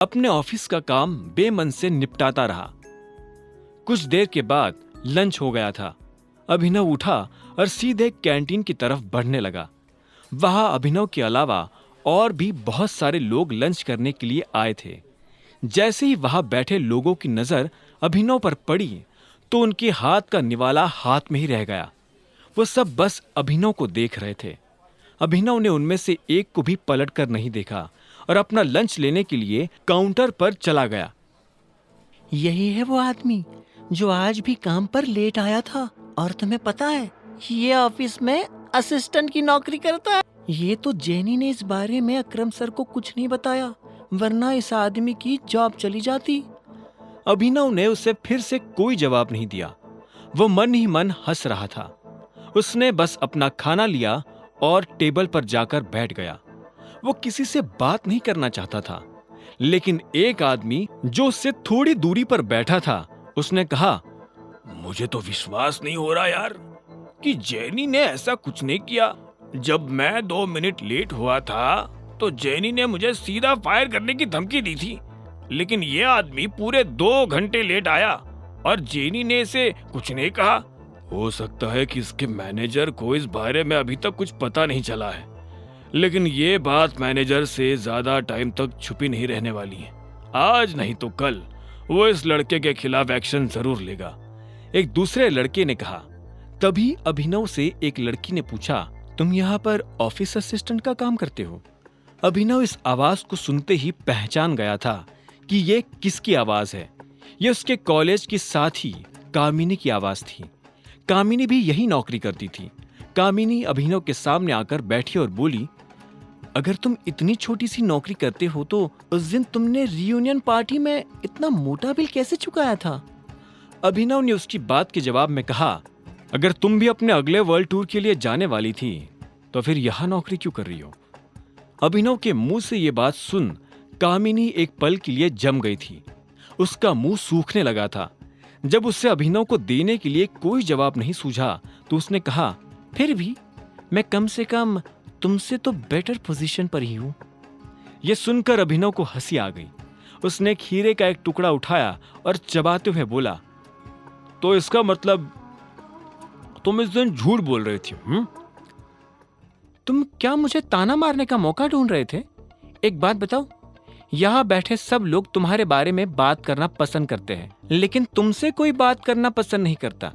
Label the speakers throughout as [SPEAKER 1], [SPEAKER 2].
[SPEAKER 1] अपने ऑफिस का काम बेमन से निपटाता रहा। कुछ देर के बाद लंच हो गया था। अभिनव उठा और सीधे कैंटीन की तरफ बढ़ने लगा। वहां अभिनव के अलावा और भी बहुत सारे लोग लंच करने के लिए आए थे। जैसे ही वहां बैठे लोगों की नजर अभिनव पर पड़ी तो उनके हाथ का निवाला हाथ में ही रह गया। वो सब बस अभिनव को देख रहे थे। अभिनव ने उनमें से एक को भी पलट कर नहीं देखा और अपना लंच लेने के लिए काउंटर पर चला गया।
[SPEAKER 2] यही है वो आदमी जो आज भी काम पर लेट आया था। और तुम्हें पता है, ये ऑफिस में असिस्टेंट की नौकरी करता है। ये तो जेनी ने इस बारे में अकरम सर को कुछ नहीं बताया, वरना इस आदमी की जॉब चली जाती।
[SPEAKER 1] अभिनव ने उसे फिर से कोई जवाब नहीं दिया। वो मन ही मन हंस रहा था। उसने बस अपना खाना लिया और टेबल पर जाकर बैठ गया। वो किसी से बात नहीं करना चाहता था, लेकिन एक आदमी जो उससे थोड़ी दूरी पर बैठा था, उसने कहा, मुझे तो विश्वास नहीं हो रहा यार कि जेनी ने ऐसा कुछ नहीं किया। जब मैं 2 मिनट लेट हुआ था तो जेनी ने मुझे सीधा फायर करने की धमकी दी थी, लेकिन ये आदमी पूरे 2 घंटे लेट आया और जेनी ने इसे कुछ नहीं कहा। हो सकता है कि इसके मैनेजर को इस बारे में अभी तक कुछ पता नहीं चला है, लेकिन ये बात मैनेजर से ज्यादा टाइम तक छुपी नहीं रहने वाली है। आज नहीं तो कल वो इस लड़के के खिलाफ एक्शन जरूर लेगा, एक दूसरे लड़के ने कहा। तभी अभिनव से एक लड़की ने पूछा, तुम यहाँ पर ऑफिस असिस्टेंट का काम करते हो? अभिनव इस आवाज को सुनते ही पहचान गया था कि ये किसकी आवाज है। ये उसके कॉलेज की साथी कामिनी की आवाज थी। कामिनी भी यही नौकरी करती थी। कामिनी अभिनव के सामने आकर बैठी और बोली, अगर तुम इतनी छोटी सी नौकरी करते हो तो उस दिन तुमने रियूनियन पार्टी में इतना मोटा बिल कैसे चुकाया था? अभिनव ने उसकी बात के जवाब में कहा, अगर तुम भी अपने अगले वर्ल्ड टूर के लिए जाने वाली थी तो फिर यहां नौकरी क्यों कर रही हो? अभिनव के मुंह से ये बात सुन कामिनी एक पल के लिए जम गई थी। उसका मुंह सूखने लगा था। जब उससे अभिनव को देने के लिए कोई जवाब नहीं सूझा तो उसने कहा, फिर भी मैं कम से कम तुमसे तो बेटर पोजीशन पर ही हूं। यह सुनकर अभिनव को हंसी आ गई। उसने खीरे का एक टुकड़ा उठाया और चबाते हुए बोला, तो इसका मतलब तुम इस दिन झूठ बोल रही थी? तुम क्या मुझे ताना मारने का मौका ढूंढ रहे थे? एक बात बताओ, यहाँ बैठे सब लोग तुम्हारे बारे में बात करना पसंद करते हैं, लेकिन तुमसे कोई बात करना पसंद नहीं करता।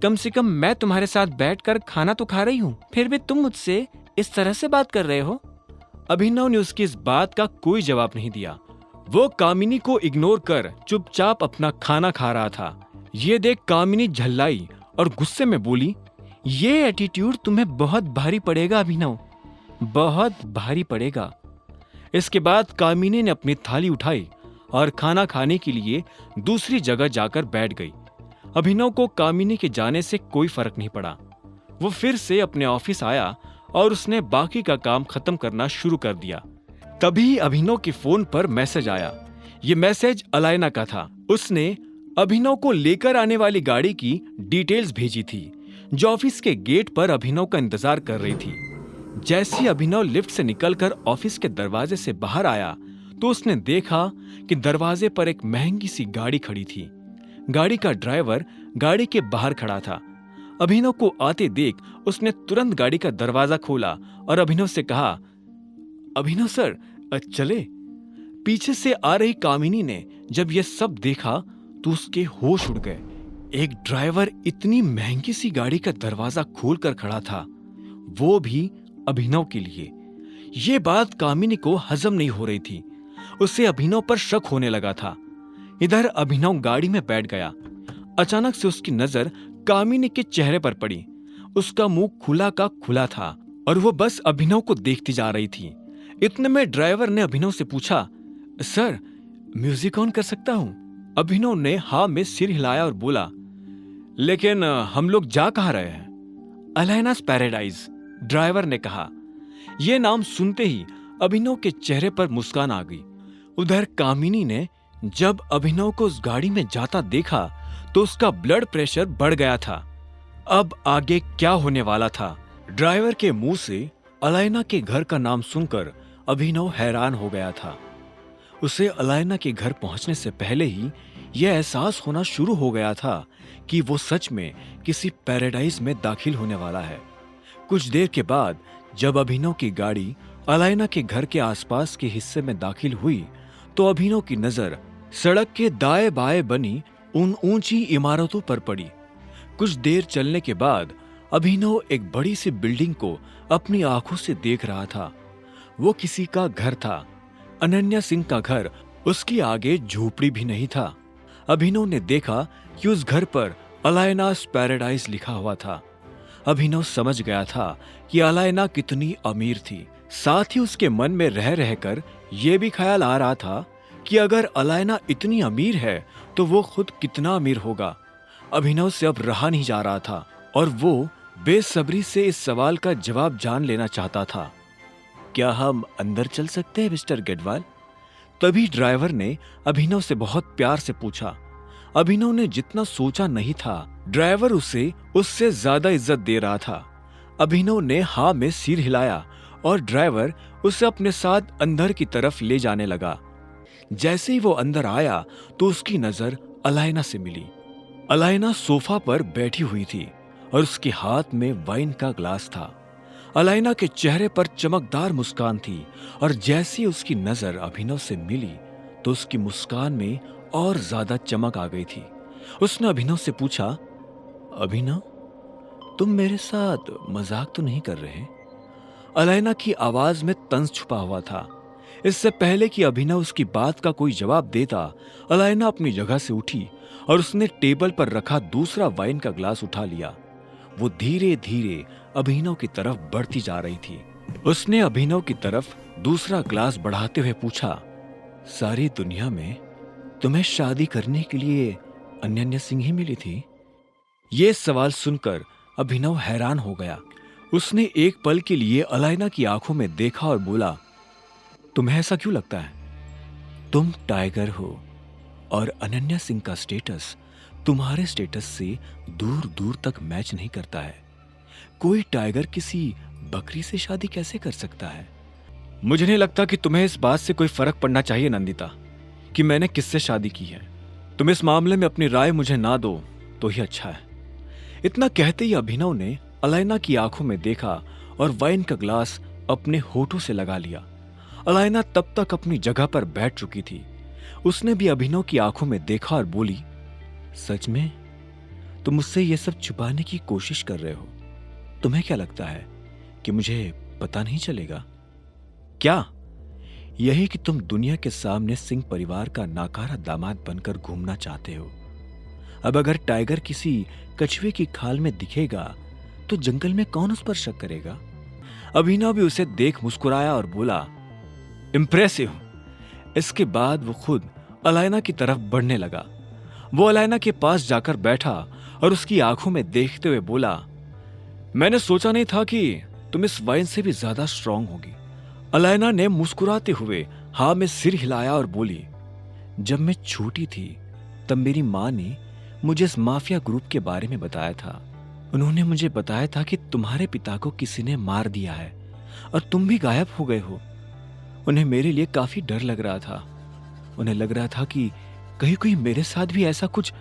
[SPEAKER 1] कम से कम मैं तुम्हारे साथ बैठकर खाना तो खा रही हूँ, फिर भी तुम मुझसे इस तरह से बात कर रहे हो। अभिनव ने उसकी इस बात का कोई जवाब नहीं दिया। वो कामिनी को इग्नोर कर चुपचाप अपना खाना खा रहा था। ये देख कामिनी झल्लाई और गुस्से में बोली, ये एटीट्यूड तुम्हें बहुत भारी पड़ेगा अभिनव, बहुत भारी पड़ेगा। इसके बाद कामिनी ने अपनी थाली उठाई और खाना खाने के लिए दूसरी जगह जाकर बैठ गई। अभिनव को कामिनी के जाने से कोई फर्क नहीं पड़ा। वो फिर से अपने ऑफिस आया और उसने बाकी का काम खत्म करना शुरू कर दिया। तभी अभिनव के फोन पर मैसेज आया। ये मैसेज अलायना का था। उसने अभिनव को लेकर आने वाली गाड़ी की डिटेल्स भेजी थी, जो ऑफिस के गेट पर अभिनव का इंतजार कर रही थी। जैसे ही अभिनव लिफ्ट से निकलकर ऑफिस के दरवाजे से बाहर आया तो उसने देखा कि दरवाजे पर एक महंगी सी गाड़ी खड़ी थी। गाड़ी का ड्राइवर गाड़ी के बाहर खड़ा था। अभिनव को आते देख उसने तुरंत गाड़ी का दरवाजा खोला और अभिनव से कहा, अभिनव सर चले। पीछे से आ रही कामिनी ने जब यह सब देखा तो उसके होश उड़ गए। एक ड्राइवर इतनी महंगी सी गाड़ी का दरवाजा खोलकर खड़ा था, वो भी अभिनव के लिए। ये बात कामिनी को हजम नहीं हो रही थी। उसे अभिनव पर शक होने लगा था। इधर अभिनव गाड़ी में बैठ गया। अचानक से उसकी नजर कामिनी के चेहरे पर पड़ी। उसका मुंह खुला का खुला था और वो बस अभिनव को देखती जा रही थी। इतने में ड्राइवर ने अभिनव से पूछा, सर म्यूजिक ऑन कर सकता हूं? अभिनव ने हाँ में सिर हिलाया और बोला, लेकिन हम लोग जा कहाँ रहे हैं? अलायनास पैराडाइज, ड्राइवर ने कहा। यह नाम सुनते ही अभिनव के चेहरे पर मुस्कान आ गई। उधर कामिनी ने जब अभिनव को उस गाड़ी में जाता देखा तो उसका ब्लड प्रेशर बढ़ गया था। अब आगे क्या होने वाला था? ड्राइवर के मुंह से अलायना के घर का नाम सुनकर अभिनव हैरान हो गया था। उसे अलायना के घर पहुंचने से पहले ही यह एहसास होना शुरू हो गया था कि वो सच में किसी पैराडाइज में दाखिल होने वाला है। कुछ देर के बाद जब अभिनव की गाड़ी अलायना के घर के आसपास के हिस्से में दाखिल हुई तो अभिनव की नजर सड़क के दाएं बाएं बनी उन ऊंची इमारतों पर पड़ी। कुछ देर चलने के बाद अभिनव एक बड़ी सी बिल्डिंग को अपनी आंखों से देख रहा था। वो किसी का घर था, अनन्या सिंह का घर। उसके आगे झोपड़ी भी नहीं था। अभिनव ने देखा कि उस घर पर अलायनास पैराडाइज लिखा हुआ था। अभिनव समझ गया था कि अलायना कितनी अमीर थी। साथ ही उसके मन में रह रहकर यह भी ख्याल आ रहा था कि अगर अलायना इतनी अमीर है तो वो खुद कितना अमीर होगा। अभिनव से अब रहा नहीं जा रहा था और वो बेसब्री से इस सवाल का जवाब जान लेना चाहता था। क्या हम अंदर चल सकते हैं मिस्टर गेडवाल? तभी ड्राइवर ने अभिनव से बहुत प्यार से पूछा। अभिनव ने जितना सोचा नहीं था, ड्राइवर उसे उससे ज्यादा इज्जत दे रहा था। अभिनव ने हाँ में सिर हिलाया और ड्राइवर उसे अपने साथ अंदर की तरफ ले जाने लगा। जैसे ही वो अंदर आया तो उसकी नजर अलायना से मिली। अलायना सोफा पर बैठी हुई थी और उसके हाथ में वाइन का ग्लास था। अलायना के चेहरे पर चमकदार मुस्कान थी और जैसी उसकी नजर अभिनव से मिली तो उसकी मुस्कान में और ज्यादा चमक आ गई थी। उसने अभिनव से पूछा, अभिनव, तुम मेरे साथ मजाक तो नहीं कर रहे? अलायना की आवाज में तंज छुपा हुआ था। इससे पहले कि अभिनव उसकी बात का कोई जवाब देता, अलायना अपनी जगह से उठी और उसने टेबल पर रखा दूसरा वाइन का ग्लास उठा लिया। वो धीरे धीरे अभिनव की तरफ बढ़ती जा रही थी। उसने अभिनव की तरफ दूसरा ग्लास बढ़ाते हुए पूछा, सारी दुनिया में तुम्हें शादी करने के लिए अनन्या सिंह ही मिली थी? ये सवाल सुनकर अभिनव हैरान हो गया। उसने एक पल के लिए अलायना की आंखों में देखा और बोला, तुम्हें ऐसा क्यों लगता है? तुम टाइगर हो और अनन्या सिंह का स्टेटस तुम्हारे स्टेटस से दूर दूर तक मैच नहीं करता है। कोई टाइगर किसी बकरी से शादी कैसे कर सकता है? मुझे नहीं लगता कि तुम्हें इस बात से कोई फर्क पड़ना चाहिए नंदिता कि मैंने किससे शादी की है। तुम इस मामले में अपनी राय मुझे ना दो तो ही अच्छा है। इतना कहते ही अभिनव ने अलायना की आंखों में देखा और वाइन का ग्लास अपने होठों से लगा लिया। अलायना तब तक अपनी जगह पर बैठ चुकी थी। उसने भी अभिनव की आंखों में देखा और बोली, सच में तुम मुझसे यह सब छुपाने की कोशिश कर रहे हो? तुम्हें क्या लगता है कि मुझे पता नहीं चलेगा? क्या यही कि तुम दुनिया के सामने सिंह परिवार का नाकारा दामाद बनकर घूमना चाहते हो? अब अगर टाइगर किसी कछुए की खाल में दिखेगा तो जंगल में कौन उस पर शक करेगा? अभिनव भी उसे देख मुस्कुराया और बोला, इंप्रेसिव। इसके बाद वो खुद अलायना की तरफ बढ़ने लगा। वो अलायना के पास जाकर बैठा और उसकी आंखों में देखते हुए बोला, मैंने सोचा नहीं था कि तुम इस वाइन से भी ज्यादा स्ट्रांग होगी। अलायना ने मुस्कुराते हुए हाँ में सिर हिलाया और बोली, जब मैं छोटी थी तब मेरी माँ ने मुझे इस माफिया ग्रुप के बारे में बताया था। उन्होंने मुझे बताया था कि तुम्हारे पिता को किसी ने मार दिया है और तुम भी गायब हो गए हो। उन्हें मेरे लिए काफी डर लग रहा था। उन्हें लग रहा था कि कहीं कोई मेरे साथ भी ऐसा कुछ।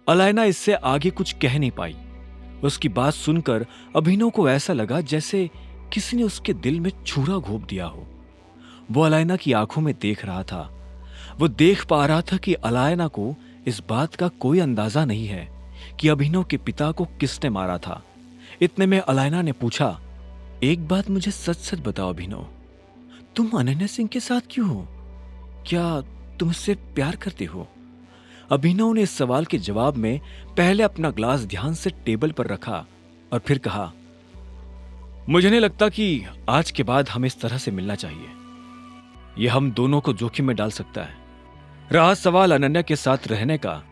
[SPEAKER 1] अलायना इससे आगे कुछ कह नहीं पाई। उसकी बात सुनकर अभिनव को ऐसा लगा जैसे किसी ने उसके दिल में छुरा घोंप दिया हो। वो अलायना की आंखों में देख रहा था। वो देख पा रहा था कि अलायना को इस बात का कोई अंदाजा नहीं है कि अभिनव के पिता को किसने मारा था। इतने में अलायना ने पूछा, एक बात मुझे सच सच बताओ अभिनव, तुम अनन्या सिंह के साथ क्यों हो? क्या तुम उससे प्यार करते हो? अभिनव ने इस सवाल के जवाब में पहले अपना ग्लास ध्यान से टेबल पर रखा और फिर कहा, मुझे नहीं लगता कि आज के बाद हमें इस तरह से मिलना चाहिए। यह हम दोनों को जोखिम में डाल सकता है। रहा सवाल अनन्या के साथ रहने का,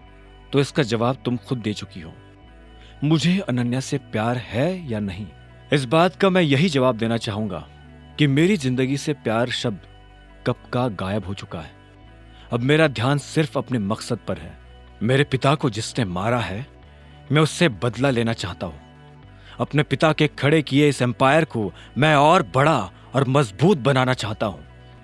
[SPEAKER 1] तो इसका जवाब तुम खुद दे चुकी हो। मुझे अनन्या से प्यार है या नहीं, इस बात का मैं यही जवाब देना चाहूंगा कि मेरी जिंदगी से प्यार शब्द कब का गायब हो चुका है। अब मेरा ध्यान सिर्फ अपने मकसद पर है। मेरे पिता को जिसने मारा है, मैं उससे बदला लेना चाहता हूं। अपने पिता के खड़े किए इस एम्पायर को मैं और बड़ा और मजबूत बनाना चाहता हूं।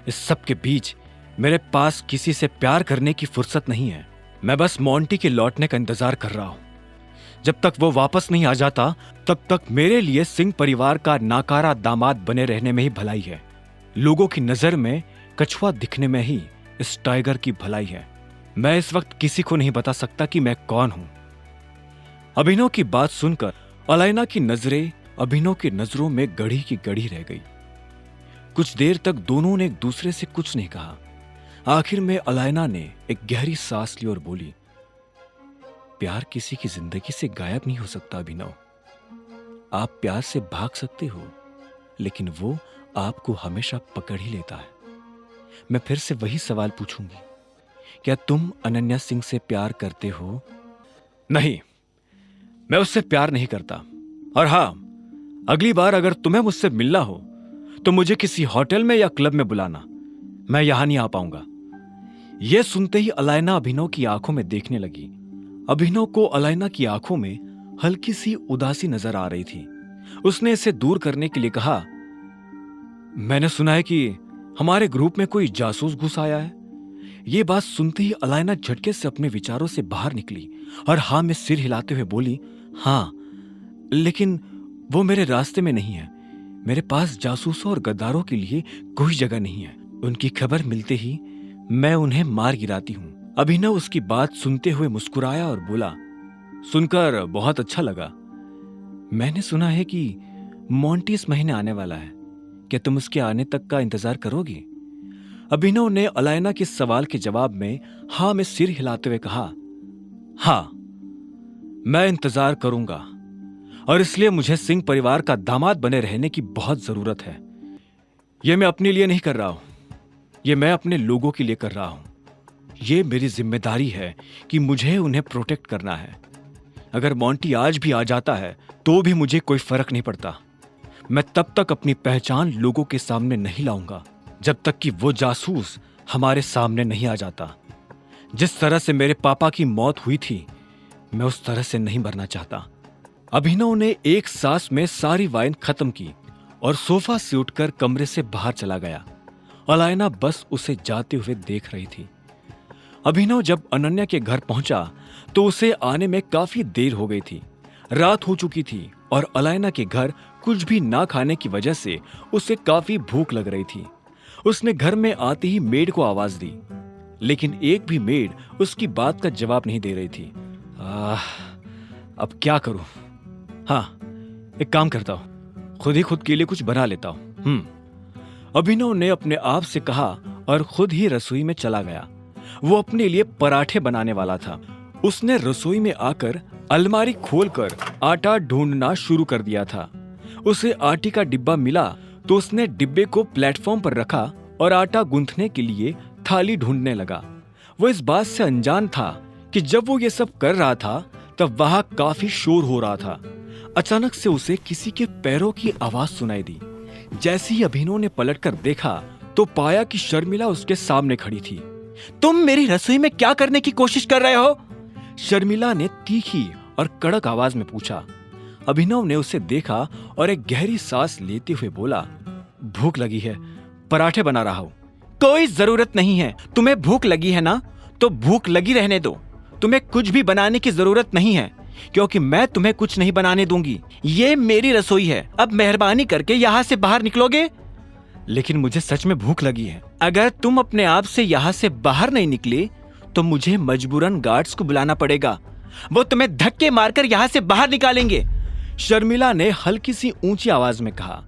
[SPEAKER 1] इस सब के बीच मेरे पास किसी से प्यार करने की फुर्सत नहीं है। मैं बस मोंटी के लौटने का इंतजार कर रहा हूं। जब तक वो वापस नहीं आ जाता तब तक मेरे लिए सिंह परिवार का नाकारा दामाद बने रहने में ही भलाई है। लोगों की नजर में कछुआ दिखने में ही इस टाइगर की भलाई है। मैं इस वक्त किसी को नहीं बता सकता कि मैं कौन हूं। अभिनव की बात सुनकर अलाइना की नजरें अभिनव की नजरों में गड़ी की गड़ी रह गई। कुछ देर तक दोनों ने एक दूसरे से कुछ नहीं कहा। आखिर में अलाइना ने एक गहरी सांस ली और बोली, प्यार किसी की जिंदगी से गायब नहीं हो सकता अभिनव। आप प्यार से भाग सकते हो, लेकिन वो आपको हमेशा पकड़ ही लेता है। मैं फिर से वही सवाल पूछूंगी, क्या तुम अनन्या सिंह से प्यार करते हो? नहीं, मैं उससे प्यार नहीं करता। और हां, अगली बार अगर तुम्हें मुझसे मिलना हो तो मुझे किसी होटल में या क्लब में बुलाना। मैं यहां नहीं आ पाऊंगा। यह सुनते ही अलाइना अभिनव की आंखों में देखने लगी। अभिनव को अलाइना की आंखों में हल्की सी उदासी नजर आ रही थी। उसने इसे दूर करने के लिए कहा, मैंने सुना है कि हमारे ग्रुप में कोई जासूस घुस आया है। यह बात सुनते ही अलाइना झटके से अपने विचारों से बाहर निकली और हाँ में सिर हिलाते हुए बोली, हाँ, लेकिन वो मेरे रास्ते में नहीं है। मेरे पास जासूसों और गद्दारों के लिए कोई जगह नहीं है। उनकी खबर मिलते ही मैं उन्हें मार गिराती हूं। अभिनव उसकी बात सुनते हुए मुस्कुराया और बोला, सुनकर बहुत अच्छा लगा। मैंने सुना है कि मोंटी इस महीने आने वाला है। क्या तुम उसके आने तक का इंतजार करोगे? अभिनव ने अलाइना के सवाल के जवाब में हाँ में सिर हिलाते हुए कहा, हाँ, मैं इंतजार करूंगा और इसलिए मुझे सिंह परिवार का दामाद बने रहने की बहुत जरूरत है। यह मैं अपने लिए नहीं कर रहा हूं, यह मैं अपने लोगों के लिए कर रहा हूं। यह मेरी जिम्मेदारी है कि मुझे उन्हें प्रोटेक्ट करना है। अगर मोंटी आज भी आ जाता है तो भी मुझे कोई फर्क नहीं पड़ता। मैं तब तक अपनी पहचान लोगों के सामने नहीं लाऊंगा जब तक कि वो जासूस हमारे सामने नहीं आ जाता। जिस तरह से मेरे पापा की मौत हुई थी, मैं उस तरह से नहीं मरना चाहता। अभिनव ने एक सांस में सारी वाइन खत्म की और सोफा से उठकर कमरे से बाहर चला गया। अलाइना बस उसे जाते हुए देख रही थी। अभिनव जब अनन्या के घर पहुंचा तो उसे आने में काफी देर हो गई थी। रात हो चुकी थी और अलाइना के घर कुछ भी ना खाने की वजह से उसे काफी भूख लग रही थी। उसने घर में आते ही मेड को आवाज दी, लेकिन एक भी मेड उसकी बात का जवाब नहीं दे रही थी। अब क्या करूं? हाँ, एक काम करता हूं, खुद के लिए कुछ बना लेता हूं। अभिनव ने अपने आप से कहा और खुद ही रसोई में चला गया। वो अपने लिए पराठे बनाने वाला था। उसने रसोई में आकर अलमारी खोलकर आटा ढूंढना शुरू कर दिया था। उसे आटे का डिब्बा मिला तो उसने डिब्बे को प्लेटफॉर्म पर रखा और आटा गूंथने के लिए थाली ढूंढने लगा। वो इस बात से अनजान था कि जब वो ये सब कर रहा था तब वहां काफी शोर हो रहा था। अचानक से उसे किसी के पैरों की आवाज सुनाई दी। जैसे ही अभिनव ने पलटकर देखा तो पाया कि शर्मिला उसके सामने खड़ी थी। तुम मेरी रसोई में क्या करने की कोशिश कर रहे हो? शर्मिला ने तीखी और कड़क आवाज में पूछा। अभिनव ने उसे देखा और एक गहरी सांस लेते हुए बोला, भूख लगी है, पराठे बना रहा हूं। कोई जरूरत नहीं है। तुम्हें भूख लगी है ना, तो भूख लगी रहने दो। तुम्हें कुछ भी बनाने की जरूरत नहीं है, क्योंकि मैं तुम्हें कुछ नहीं बनाने दूंगी। ये मेरी रसोई है। अब मेहरबानी करके यहाँ से बाहर निकलोगे? लेकिन मुझे सच में भूख लगी है। अगर तुम अपने आप से यहाँ से बाहर नहीं निकले तो मुझे मजबूरन गार्ड्स को बुलाना पड़ेगा। वो तुम्हें धक्के मारकर यहाँ से बाहर निकालेंगे, शर्मिला ने हल्की सी ऊंची आवाज में कहा।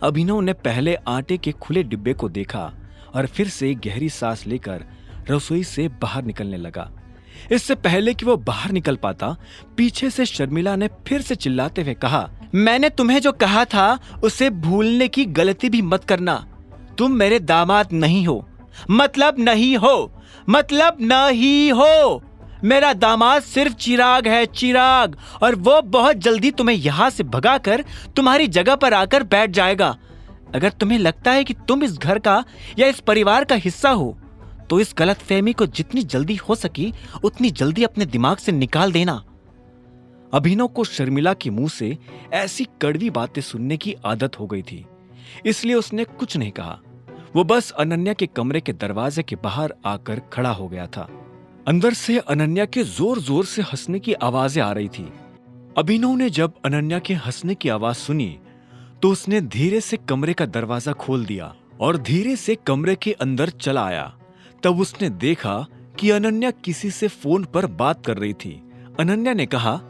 [SPEAKER 1] अभिनव ने पहले आटे के खुले डिब्बे को देखा और फिर से गहरी सांस लेकर रसोई से बाहर निकलने लगा। इससे पहले कि वो बाहर निकल पाता, पीछे से शर्मिला ने फिर से चिल्लाते हुए कहा, मैंने तुम्हें जो कहा था उसे भूलने की गलती भी मत करना। तुम मेरे दामाद नहीं हो, मतलब नहीं हो, मतलब नहीं हो। मेरा दामाद सिर्फ चिराग है, चिराग, और वो बहुत जल्दी तुम्हें यहां से भगाकर तुम्हारी जगह पर आकर बैठ जाएगा। अगर तुम्हें लगता है कि तुम इस घर का या इस परिवार का हिस्सा हो तो इस गलतफहमी को जितनी जल्दी हो सकी उतनी जल्दी अपने दिमाग से निकाल देना। अभिनव को शर्मिला के मुंह से ऐसी कड़वी बातें सुनने की आदत हो गई थी, इसलिए उसने कुछ नहीं कहा। वो बस अनन्या के कमरे के दरवाजे के बाहर आकर खड़ा हो गया था। अंदर से अनन्या के जोर जोर से हंसने की आवाजें आ रही थी। अभिनव ने जब अनन्या के हंसने की आवाज सुनी तो उसने धीरे से कमरे का दरवाजा खोल दिया और धीरे से कमरे के अंदर चला आया। तब उसने देखा कि अनन्या किसी से फोन पर बात कर रही थी। अनन्या ने कहा,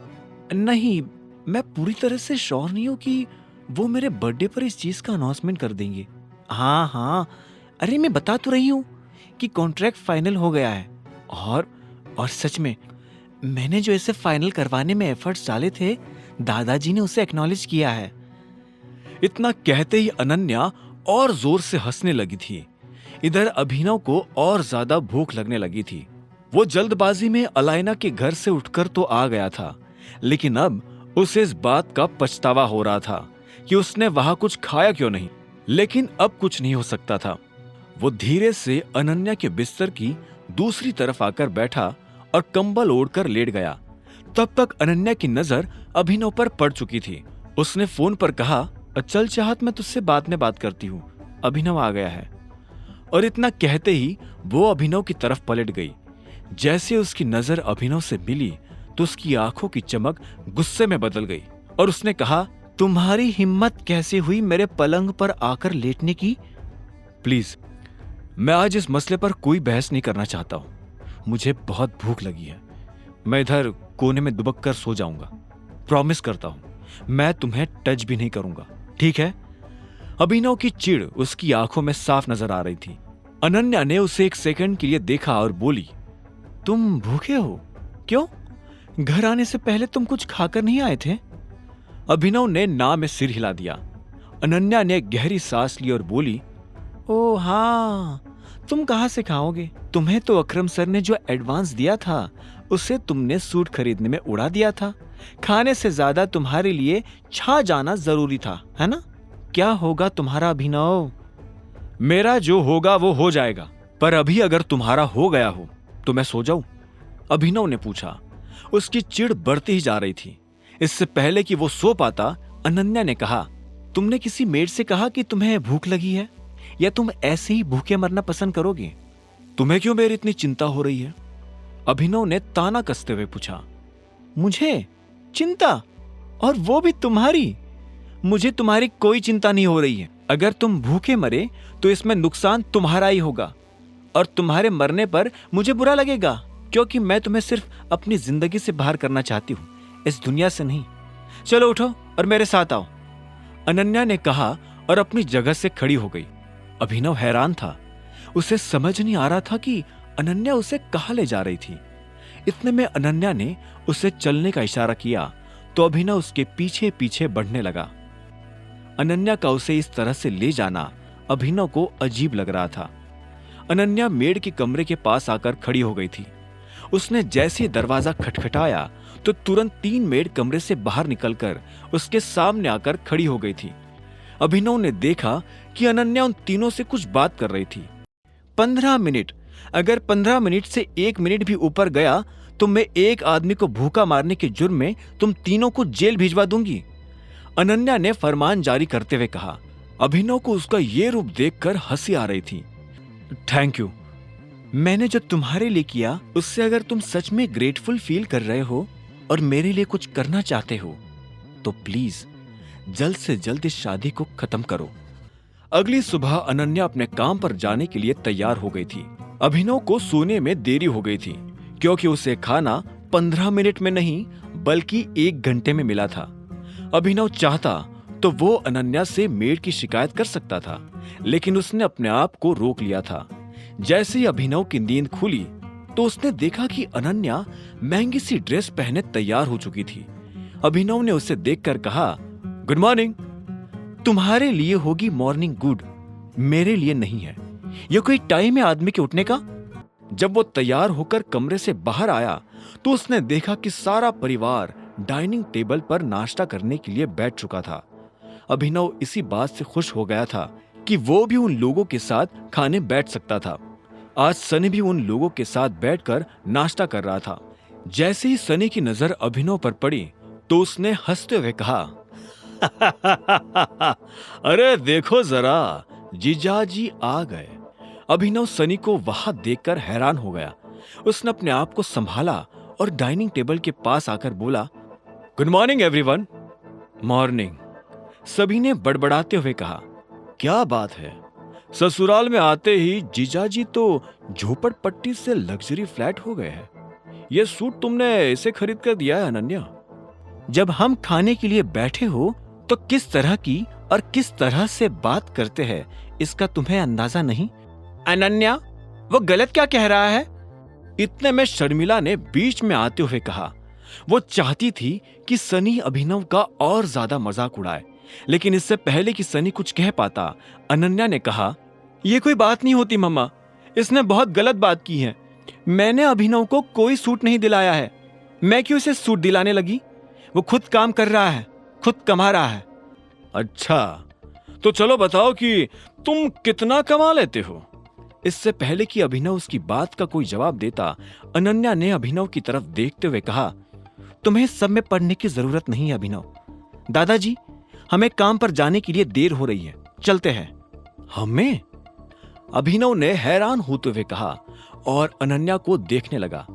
[SPEAKER 1] नहीं, मैं पूरी तरह से श्योर नहीं हूं कि वो मेरे बर्थडे पर इस चीज का अनाउंसमेंट कर देंगे। हाँ हाँ, अरे मैं बता तो रही हूँ कि कॉन्ट्रैक्ट फाइनल हो गया है। और सच में मैंने जो इसे फाइनल करवाने में एफर्ट्स डाले थे, दादाजी ने उसे एक्नॉलेज किया है। इतना कहते ही अनन्या और जोर से हंसने लगी थी। इधर अभिनव को और ज्यादा भूख लगने लगी थी। वो जल्दबाजी में अलाइना के घर से उठकर तो आ गया था, लेकिन अब उसे इस बात का पछतावा हो रहा था कि उसने वहां कुछ खाया क्यों नहीं। लेकिन अब कुछ नहीं हो सकता था। वो धीरे से अनन्या के बिस्तर की दूसरी तरफ आकर बैठा और कंबल ओढ़कर लेट गया। तब तक अनन्या की नजर अभिनव पर पड़ चुकी थी। उसने फोन पर कहा, चल चाहत, मैं तुझसे बाद में बात करती हूँ, अभिनव आ गया है। और इतना कहते ही वो अभिनव की तरफ पलट गई। जैसे उसकी नजर अभिनव से मिली तो उसकी आंखों की चमक गुस्से में बदल गई और उसने कहा, तुम्हारी हिम्मत कैसे हुई मेरे पलंग पर आकर लेटने की? प्लीज, मैं आज इस मसले पर कोई बहस नहीं करना चाहता हूं। मुझे बहुत भूख लगी है। मैं इधर कोने में दुबक कर सो जाऊंगा। प्रॉमिस करता हूं, मैं तुम्हें टच भी नहीं करूंगा, ठीक है? अभिनव की चिढ़ उसकी आंखों में साफ नजर आ रही थी। अनन्या ने उसे एक सेकंड के लिए देखा और बोली, तुम भूखे हो? क्यों? घर आने से पहले तुम कुछ खाकर नहीं आए थे? अभिनव ने ना में सिर हिला दिया। अनन्या ने गहरी सांस ली और बोली, ओ हाँ, तुम कहां से खाओगे? तुम्हें तो अकरम सर ने जो एडवांस दिया था उसे तुमने सूट खरीदने में उड़ा दिया था। खाने से ज्यादा तुम्हारे लिए छा जाना जरूरी था, है ना? क्या होगा तुम्हारा अभिनव? मेरा जो होगा वो हो जाएगा, पर अभी अगर तुम्हारा हो गया हो तो मैं सो जाऊं? अभिनव ने पूछा। उसकी चिढ़ बढ़ती ही जा रही थी। इससे पहले कि वो सो पाता, अनन्या ने कहा, तुमने किसी मेड से कहा कि तुम्हें भूख लगी है, या तुम ऐसे ही भूखे मरना पसंद करोगे? तुम्हें क्यों मेरी इतनी चिंता हो रही है? अभिनव ने ताना कसते हुए पूछा। मुझे चिंता? और वो भी तुम्हारी? मुझे तुम्हारी कोई चिंता नहीं हो रही है। अगर तुम भूखे मरे तो इसमें नुकसान तुम्हारा ही होगा, और तुम्हारे मरने पर मुझे बुरा लगेगा, क्योंकि मैं तुम्हें सिर्फ अपनी जिंदगी से बाहर करना चाहती हूं, इस दुनिया से नहीं। चलो उठो और मेरे साथ आओ, अनन्या ने कहा और अपनी जगह से खड़ी हो गई। अभिनव हैरान था। उसे समझ नहीं आ रहा था कि अनन्या उसे कहां ले जा रही थी। इतने में अनन्या ने उसे चलने का इशारा किया तो अभिनव उसके पीछे पीछे बढ़ने लगा। अनन्या का उसे इस तरह से ले जाना अभिनव को अजीब लग रहा था। अनन्या मेड के कमरे के पास आकर खड़ी हो गई थी। उसने जैसे दरवाजा खटखटाया तो तुरंत 3 मेड कमरे से बाहर निकलकर उसके सामने आकर खड़ी हो गई थी। अभिनव ने देखा कि अनन्या उन तीनों से कुछ बात कर रही थी। 15 मिनट, अगर 15 मिनट से 1 मिनट भी ऊपर गया तो मैं एक आदमी को भूखा मारने के जुर्म में तुम तीनों को जेल भिजवा दूंगी, अनन्या ने फरमान जारी करते हुए कहा। अभिनव को उसका ये रूप देखकर हंसी आ रही थी। Thank you. मैंने जो तुम्हारे लिए किया उससे अगर तुम सच में ग्रेटफुल फील कर रहे हो और मेरे लिए कुछ करना चाहते हो तो प्लीज जल्द से जल्द इस शादी को खत्म करो। अगली सुबह अनन्या अपने काम पर जाने के लिए तैयार हो गई थी। अभिनव को सोने में देरी हो गई थी, क्योंकि उसे खाना 15 मिनट में नहीं बल्कि 1 घंटे में मिला था। अभिनव चाहता तो वो अनन्या से मेड की शिकायत कर सकता था, लेकिन उसने अपने आप को रोक लिया था। जैसे ही अभिनव की नींद खुली तो उसने देखा कि अनन्या महंगी सी ड्रेस पहने तैयार हो चुकी थी। अभिनव ने उसे देखकर कहा, गुड मॉर्निंग। तुम्हारे लिए होगी मॉर्निंग गुड, मेरे लिए नहीं है। यह कोई टाइम है आदमी के उठने का? जब वो तैयार होकर कमरे से बाहर आया तो उसने देखा कि सारा परिवार डाइनिंग टेबल पर नाश्ता करने के लिए बैठ चुका था। अभिनव इसी बात से खुश हो गया था कि वो भी उन लोगों के साथ खाने बैठ सकता था। आज सनी भी उन लोगों के साथ बैठकर नाश्ता कर रहा था। जैसे ही सनी की नजर अभिनव पर पड़ी तो उसने हंसते हुए कहा, अरे देखो जरा, जीजाजी आ गए। अभिनव सनी को वहां देखकर हैरान हो गया। उसने अपने आप को संभाला और डाइनिंग टेबल के पास आकर बोला, गुड मॉर्निंग एवरीवन। मॉर्निंग, सभी ने बड़बड़ाते हुए कहा। क्या बात है, ससुराल में आते ही जीजाजी तो झोपड़पट्टी से लग्जरी फ्लैट हो गए हैं। यह सूट तुमने इसे खरीद कर दिया है अनन्या? जब हम खाने के लिए बैठे हो तो किस तरह की और किस तरह से बात करते हैं इसका तुम्हें अंदाजा नहीं? अनन्या, वो गलत क्या कह रहा है? इतने में शर्मिला ने बीच में आते हुए कहा। वो चाहती थी कि सनी अभिनव का और ज्यादा मजाक उड़ाए, लेकिन इससे पहले कि सनी कुछ कह पाता, अनन्या ने कहा, यह कोई बात नहीं होती मम्मा, इसने बहुत गलत बात की है। मैंने अभिनव को कोई सूट नहीं दिलाया है। मैं क्यों इसे सूट दिलाने लगी? वो खुद काम कर रहा है, खुद कमा रहा है। अच्छा, तो चलो बताओ कि तुम कितना कमा लेते हो? इससे पहले कि अभिनव उसकी बात का कोई जवाब देता, अनन्या ने अभिनव की तरफ देखते हुए कहा, तुम्हें सब में पढ़ने की जरूरत नहीं है अभिनव। दादाजी, हमें काम पर जाने के लिए देर हो रही है, चलते हैं। हमें? अभिनव ने हैरान होते हुए कहा और अनन्या को देखने लगा।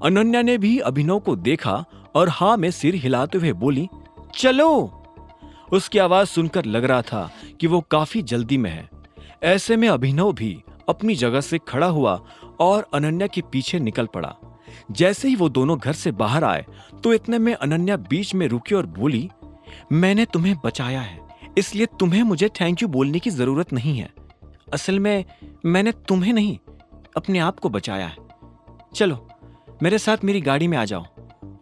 [SPEAKER 1] अनन्या ने भी अभिनव को देखा और हाँ में सिर हिलाते हुए बोली, चलो। उसकी आवाज सुनकर लग रहा था कि वो काफी जल्दी में है। ऐसे में अभिनव भी अपनी जगह से खड़ा हुआ और अनन्या के पीछे निकल पड़ा। जैसे ही वो दोनों घर से बाहर आए तो इतने में अनन्या बीच में रुकी और बोली, मैंने तुम्हें बचाया है, इसलिए तुम्हें मुझे थैंक यू बोलने की जरूरत नहीं है। असल में मैंने तुम्हें नहीं, अपने आप को बचाया है। चलो मेरे साथ मेरी गाड़ी में आ जाओ,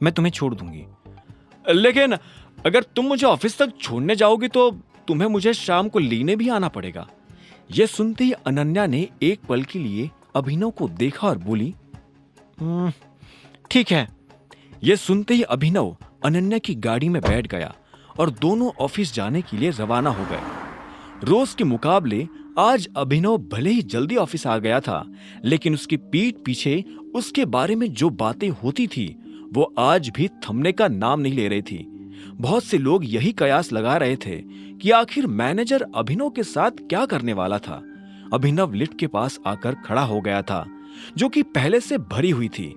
[SPEAKER 1] मैं तुम्हें छोड़ दूंगी। लेकिन अगर तुम मुझे ऑफिस तक छोड़ने जाओगी तो तुम्हें मुझे शाम को लेने भी आना पड़ेगा। यह सुनते ही अनन्या ने एक पल के लिए अभिनव को देखा और बोली, ठीक है। यह सुनते ही अभिनव अनन्या की गाड़ी में बैठ गया और दोनों ऑफिस जाने के लिए रवाना हो गए। रोज के मुकाबले आज अभिनव भले ही जल्दी ऑफिस आ गया था, लेकिन उसकी पीठ पीछे उसके बारे में जो बातें होती थी वो आज भी थमने का नाम नहीं ले रही थी। बहुत से लोग यही कयास लगा रहे थे कि आखिर मैनेजर अभिनव के साथ क्या करने वाला था। अभिनव लिफ्ट के पास आकर खड़ा हो गया था, जो कि पहले से भरी हुई थी।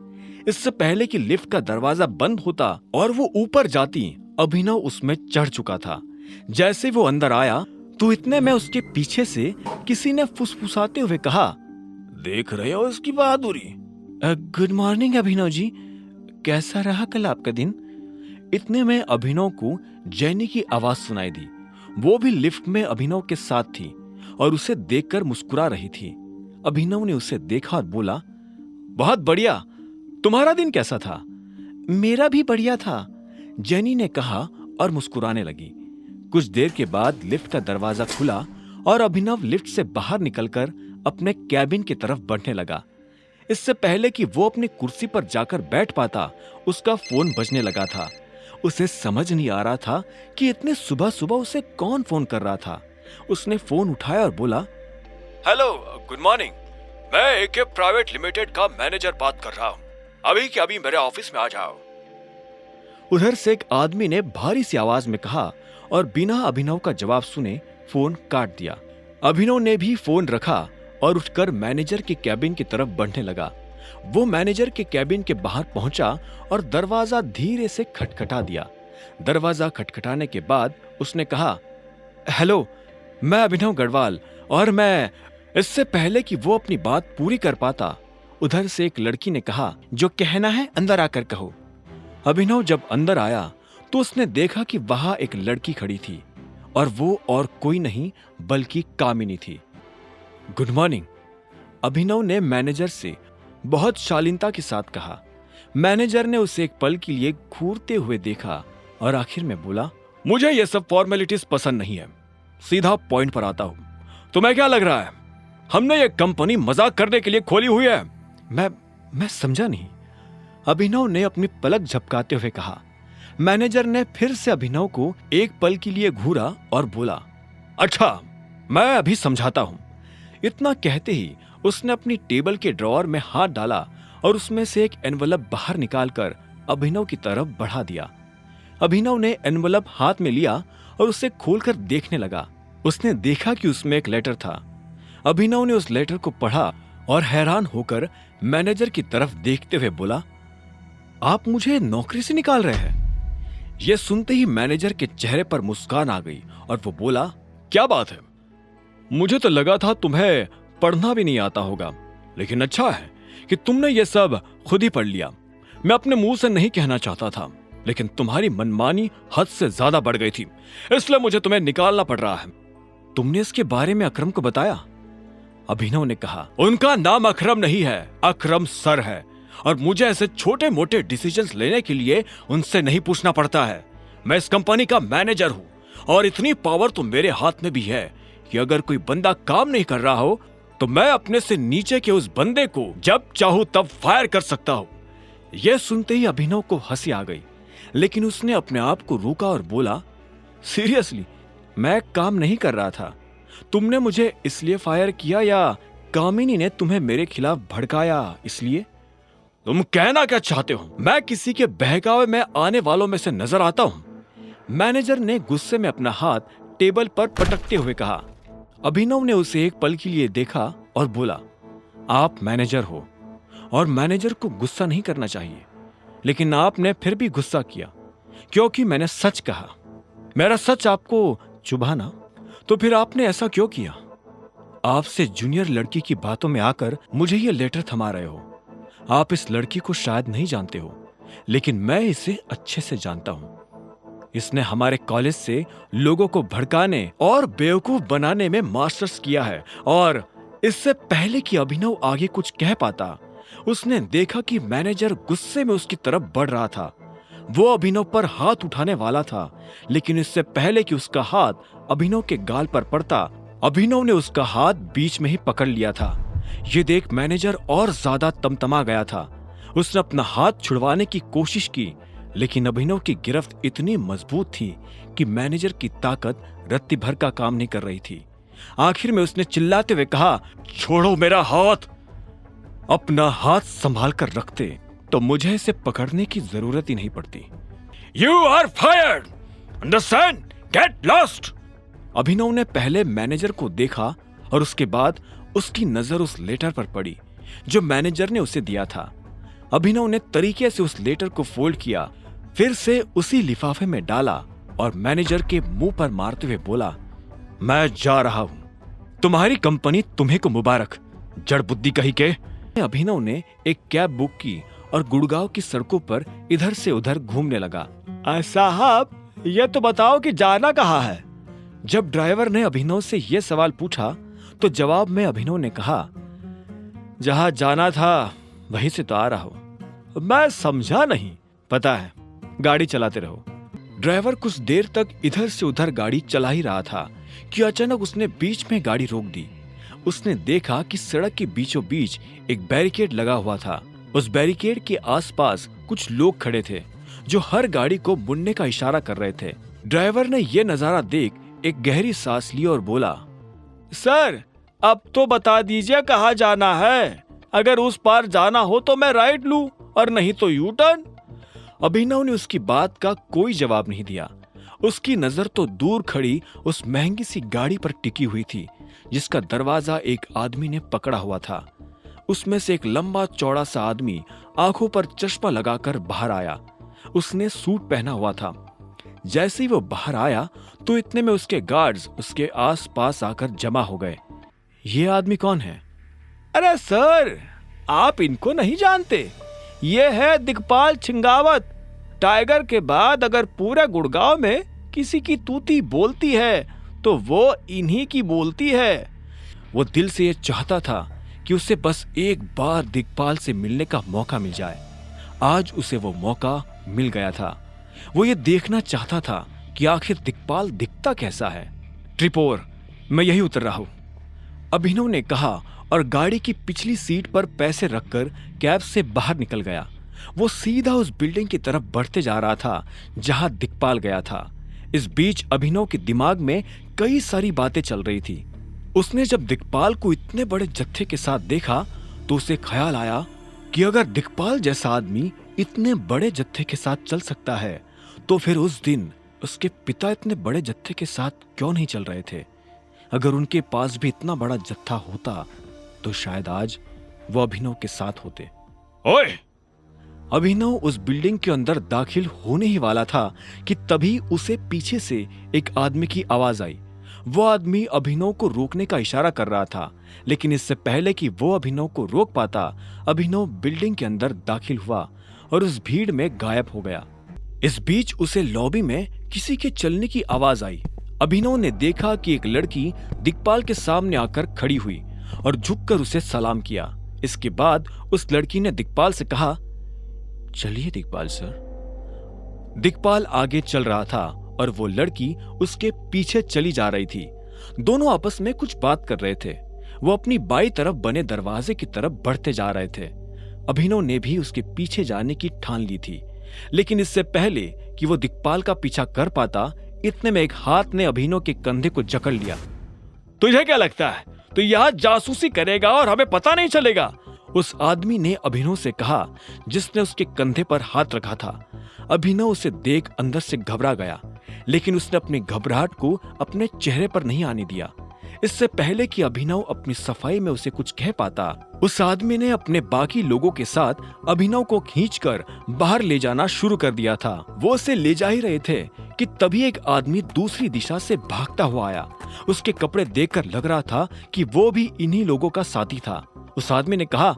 [SPEAKER 1] इससे पहले कि लिफ्ट का दरवाजा बंद होता और वो ऊपर जाती, अभिनव उसमें चढ़ चुका था। जैसे वो अंदर आया तो इतने में उसके पीछे से किसी ने फुसफुसाते हुए कहा, देख रहे हो इसकी बहादुरी? गुड मॉर्निंग अभिनव जी, कैसा रहा कल आपका दिन? इतने में अभिनव को जैनी की आवाज सुनाई दी। वो भी लिफ्ट में अभिनव के साथ थी और उसे देखकर मुस्कुरा रही थी। अभिनव ने उसे देखा और बोला, बहुत बढ़िया, तुम्हारा दिन कैसा था? मेरा भी बढ़िया था, जैनी ने कहा और मुस्कुराने लगी। कुछ देर के बाद लिफ्ट का दरवाजा खुला और अभिनव लिफ्ट से बाहर निकलकर अपने कैबिन की तरफ बढ़ने लगा। इससे पहले कि वो अपनी कुर्सी पर जाकर बैठ पाता, उसका फोन बजने लगा था। उसे समझ नहीं आ रहा था कि इतने सुबह सुबह उसे कौन फोन कर रहा था। उसने फोन उठाया और बोला, हेलो, गुड मॉर्निंग, मैं एके प्राइवेट लिमिटेड का मैनेजर बात कर रहा हूँ, अभी के अभी मेरे ऑफिस में आ जाओ। उधर से एक आदमी ने भारी सी आवाज में कहा और बिना अभिनव का जवाब सुने फोन काट दिया। अभिनव ने भी फोन रखा और उठकर मैनेजर के कैबिन की तरफ बढ़ने लगा। वो मैनेजर के कैबिन के बाहर पहुंचा और दरवाजा धीरे से खटखटा दिया। दरवाजा खटखटाने के बाद उसने कहा, हेलो, मैं अभिनव गढ़वाल। और मैं इससे पहले कि वो अपनी बात पूरी कर पाता, उधर से एक लड़की ने कहा, जो कहना है अंदर आकर कहो। अभिनव जब अंदर आया तो उसने देखा कि वहां एक लड़की खड़ी थी और वो और कोई नहीं बल्कि कामिनी थी। गुड मॉर्निंग, अभिनव ने मैनेजर से बहुत शालीनता के साथ कहा। मैनेजर ने उसे एक पल के लिए घूरते हुए देखा और आखिर में बोला, मुझे ये सब फॉर्मेलिटीज पसंद नहीं है, सीधा पॉइंट पर आता हूं। तुम्हें क्या लग रहा है हमने ये कंपनी मजाक करने के लिए खोली हुई है? मैं समझा नहीं, अभिनव ने अपनी पलक झपकाते हुए कहा। मैनेजर ने फिर से अभिनव को एक पल के लिए घूरा और बोला, अच्छा, मैं अभी समझाता हूं। इतना कहते ही उसने अपनी टेबल के ड्रॉअर में हाथ डाला और उसमें से एक एनवलप बाहर निकालकर अभिनव की तरफ बढ़ा दिया। अभिनव ने एनवलप हाथ में लिया और उसे खोलकर देखने लगा। उसने देखा कि उसमें एक लेटर था। अभिनव ने उस लेटर को पढ़ा और हैरान होकर मैनेजर की तरफ देखते हुए बोला, आप मुझे नौकरी से निकाल रहे हैं? यह सुनते ही मैनेजर के चेहरे पर मुस्कान आ गई और वो बोला, क्या बात है, मुझे तो लगा था तुम्हें पढ़ना भी नहीं आता होगा, लेकिन अच्छा है कि तुमने ये सब खुद ही पढ़ लिया। मैं अपने मुंह से नहीं कहना चाहता था, लेकिन तुम्हारी मनमानी हद से ज्यादा बढ़ गई थी, इसलिए मुझे तुम्हें निकालना पड़ रहा है। तुमने इसके बारे में अकरम को बताया? अभिनव ने कहा, उनका नाम अकरम नहीं है, अकरम सर है, और मुझे ऐसे छोटे मोटे डिसीजंस लेने के लिए उनसे नहीं पूछना पड़ता है। मैं इस कंपनी का मैनेजर हूं, और इतनी पावर तो मेरे हाथ में भी है कि अगर कोई बंदा काम नहीं कर रहा हो तो मैं अपने से नीचे के उस बंदे को जब चाहूं तब फायर कर सकता हूं। यह सुनते ही अभिनव को हंसी आ गई, लेकिन उसने अपने आप को रोका और बोला, सीरियसली, मैं काम नहीं कर रहा था। तुमने मुझे इसलिए फायर किया या कामिनी ने तुम्हें मेरे खिलाफ भड़काया इसलिए? तुम कहना क्या चाहते हो? मैं किसी के बहकावे में आने वालों में से नजर आता हूं? मैनेजर ने गुस्से में अपना हाथ टेबल पर पटकते हुए कहा। अभिनव ने उसे एक पल के लिए देखा और बोला, आप मैनेजर हो और मैनेजर को गुस्सा नहीं करना चाहिए, लेकिन आपने फिर भी गुस्सा किया क्योंकि मैंने सच कहा। मेरा सच आपको चुभा ना, तो फिर आपने ऐसा क्यों किया? आपसे जूनियर लड़की की बातों में आकर मुझे ये लेटर थमा रहे हो। आप इस लड़की को शायद नहीं जानते हो, लेकिन मैं इसे अच्छे से जानता हूं। इसने हमारे कॉलेज से लोगों को भड़काने और बेवकूफ बनाने में मास्टर्स किया है, और इससे पहले कि अभिनव आगे कुछ कह पाता, उसने देखा कि मैनेजर गुस्से में उसकी तरफ बढ़ रहा था। वो अभिनव पर हाथ उठाने वाला था, लेकिन इससे पहले कि उसका हाथ अभिनव के गाल पर पड़ता, अभिनव ने उसका हाथ बीच में ही पकड़ लिया था। ये देख मैनेजर और ज्यादा तमतमा गया था। उसने अपना हाथ छुड़वाने की कोशिश की, लेकिन अभिनव की गिरफ्त इतनी मजबूत थी कि मैनेजर की ताकत रत्ती भर का काम नहीं कर रही थी। आखिर में उसने चिल्लाते हुए कहा, छोड़ो मेरा हाथ। अपना हाथ संभाल कर रखते तो मुझे इसे पकड़ने की जरूरत ही नहीं पड़ती। You are fired, understand, get lost. Abhinav ने पहले मैनेजर को देखा और उसके बाद उसकी नजर उस लेटर पर पड़ी जो मैनेजर ने उसे दिया था। अभिनव ने तरीके से उस लेटर को फोल्ड किया, फिर से उसी लिफाफे में डाला और मैनेजर के मुंह पर मारते हुए बोला, मैं जा रहा हूं, तुम्हारी कंपनी तुम्हें को मुबारक, जड़ बुद्धि कही के। अभिनव ने एक कैब बुक की और गुड़गांव की सड़कों पर इधर से उधर घूमने लगा। साहब, ये तो बताओ कि जाना कहाँ है? जब ड्राइवर ने अभिनव से यह सवाल पूछा तो जवाब में अभिनव ने कहा, जहां जाना था वहीं से तो आ रहा हूं। मैं समझा नहीं। पता है, गाड़ी चलाते रहो। ड्राइवर कुछ देर तक इधर से उधर गाड़ी चला ही रहा था कि अचानक उसने बीच में गाड़ी रोक दी। उसने देखा कि सड़क के बीचों बीच एक बैरिकेड लगा हुआ था। उस बैरिकेड के आसपास कुछ लोग खड़े थे जो हर गाड़ी को मुड़ने का इशारा कर रहे थे। ड्राइवर ने यह नजारा देख एक गहरी सांस ली और बोला, सर, अब तो बता दीजिए कहाँ जाना है। अगर उस पार जाना हो तो मैं राइट लूं और नहीं तो यू टर्न। अभिनव ने उसकी बात का कोई जवाब नहीं दिया। उसकी नजर तो दूर खड़ी उस महंगी सी गाड़ी पर टिकी हुई थी जिसका दरवाजा एक आदमी ने पकड़ा हुआ था। उसमें से एक लंबा चौड़ा सा आदमी आंखों पर चश्मा लगाकर बाहर आया। उसने सूट पहना हुआ था। जैसे ही वो बाहर आया तो इतने में उसके गार्ड्स उसके आसपास आकर जमा हो गए। ये आदमी कौन है? अरे सर, आप इनको नहीं जानते? ये है दिग्पाल छिंगावत। टाइगर के बाद अगर पूरे गुड़गांव में किसी की तूती बोलती है तो वो इन्हीं की बोलती है। वो दिल से ये चाहता था कि उसे बस एक बार दिग्पाल से मिलने का मौका मिल जाए। आज उसे वो मौका मिल गया था। वो ये देखना चाहता था कि आखिर दिग्पाल दिखता कैसा है। ट्रिपोर, मैं यही उतर रहा हूं, अभिनव ने कहा और गाड़ी की पिछली सीट पर पैसे रखकर कैब से बाहर निकल गया। वो सीधा उस बिल्डिंग की तरफ बढ़ते जा रहा था जहां दिग्पाल गया था। इस बीच अभिनव के दिमाग में कई सारी बातें चल रही थी। उसने जब दिग्पाल को इतने बड़े जत्थे के साथ देखा तो उसे ख्याल आया कि अगर दिग्पाल जैसा आदमी इतने बड़े जत्थे के साथ चल सकता है तो फिर उस दिन उसके पिता इतने बड़े जत्थे के साथ क्यों नहीं चल रहे थे। अगर उनके पास भी इतना बड़ा जत्था होता तो शायद आज वो अभिनव के साथ होते। ओए! अभिनव उस बिल्डिंग के अंदर दाखिल होने ही वाला था कि तभी उसे पीछे से एक आदमी की आवाज आई। वो आदमी अभिनव को रोकने का इशारा कर रहा था, लेकिन इससे पहले कि वो अभिनव को रोक पाता, अभिनव बिल्डिंग के अंदर दाखिल हुआ और उस भीड़ में गायब हो गया। इस बीच उसे लॉबी में किसी के चलने की आवाज आई। अभिनव ने देखा कि एक लड़की दिक्पाल के सामने आकर खड़ी हुई और झुककर उसे सलाम किया। इसके बाद उस लड़की ने दिक्पाल से कहा, चलिए दिक्पाल सर। दिक्पाल आगे चल रहा था और वो लड़की उसके पीछे चली जा रही थी। दोनों आपस में कुछ बात कर रहे थे। वो अपनी बाईं तरफ बने दरवाजे की तरफ बढ़ते जा रहे थे। अभिनव ने भी उसके पीछे जाने की ठान ली थी, लेकिन इससे पहले कि वो दिक्पाल का पीछा कर पाता, इतने में एक हाथ ने अभिनव के कंधे को जकड़ लिया। तुझे क्या लगता है तू यहाँ जासूसी करेगा और हमें पता नहीं चलेगा? उस आदमी ने अभिनव से कहा, जिसने उसके कंधे पर हाथ रखा था। अभिनव उसे देख अंदर से घबरा गया, लेकिन उसने अपनी घबराहट को अपने चेहरे पर नहीं आने दिया। इससे पहले कि अभिनव अपनी सफाई में उसे कुछ कह पाता, उस आदमी ने अपने बाकी लोगों के साथ अभिनव को खींचकर बाहर ले जाना शुरू कर दिया था। वो उसे ले जा ही रहे थे कि तभी एक आदमी दूसरी दिशा से भागता हुआ आया। उसके कपड़े देखकर लग रहा था कि वो भी इन्हीं लोगों का साथी था। उस आदमी ने कहा,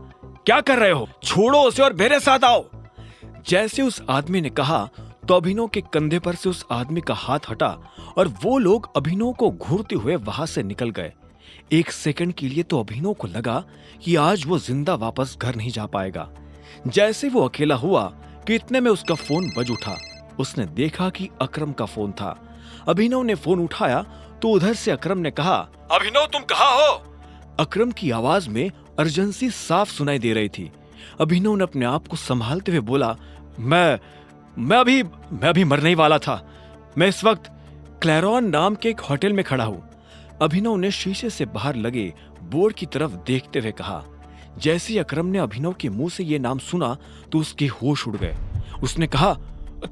[SPEAKER 1] क्या कर रहे हो? छोड़ो उसे और मेरे साथ आओ। जैसे उस आदमी ने कहा तो अभिनव के कंधे पर से उस आदमी का हाथ हटा और वो लोग अभिनव को घूरते हुए वहां से निकल गए। एक सेकंड के लिए तो अभिनव को लगा कि आज वो जिंदा वापस घर नहीं जा पाएगा। जैसे वो अकेला हुआ कि इतने में उसका फोन बज उठा। उसने देखा कि अकरम का फोन था। अभिनव ने फोन उठाया तो उधर से अकरम ने कहा, अभिनव तुम कहाँ हो? अकरम की आवाज में अर्जेंसी साफ सुनाई दे रही थी। अभिनव ने अपने आप को संभालते हुए बोला, मैं अभी मरने ही वाला था। मैं इस वक्त क्लैरॉन नाम के एक होटल में खड़ा हूँ। अभिनव ने शीशे से बाहर लगे बोर्ड की तरफ देखते हुए कहा। जैसे ही अकरम ने अभिनव के मुंह से ये नाम सुना तो उसके होश उड़ गए। उसने कहा,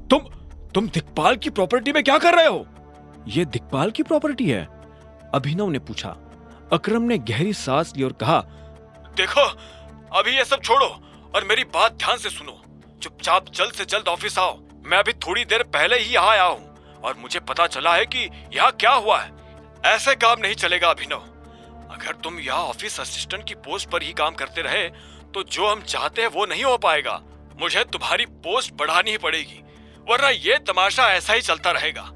[SPEAKER 1] तुम दिक्पाल की प्रॉपर्टी में क्या कर रहे हो? ये दिक्पाल की प्रॉपर्टी है? अभिनव ने पूछा। अकरम ने गहरी सांस ली और कहा, देखो अभी ये सब छोड़ो और मेरी बात ध्यान से सुनो। चुपचाप जल्द से जल्द ऑफिस आओ। मैं अभी थोड़ी देर पहले ही यहाँ आया हूँ और मुझे पता चला है कि यहाँ क्या हुआ है। ऐसे काम नहीं चलेगा अभिनव। अगर तुम यहाँ ऑफिस असिस्टेंट की पोस्ट पर ही काम करते रहे तो जो हम चाहते हैं वो नहीं हो पाएगा। मुझे तुम्हारी पोस्ट बढ़ानी ही पड़ेगी, वरना ये तमाशा ऐसा ही चलता रहेगा।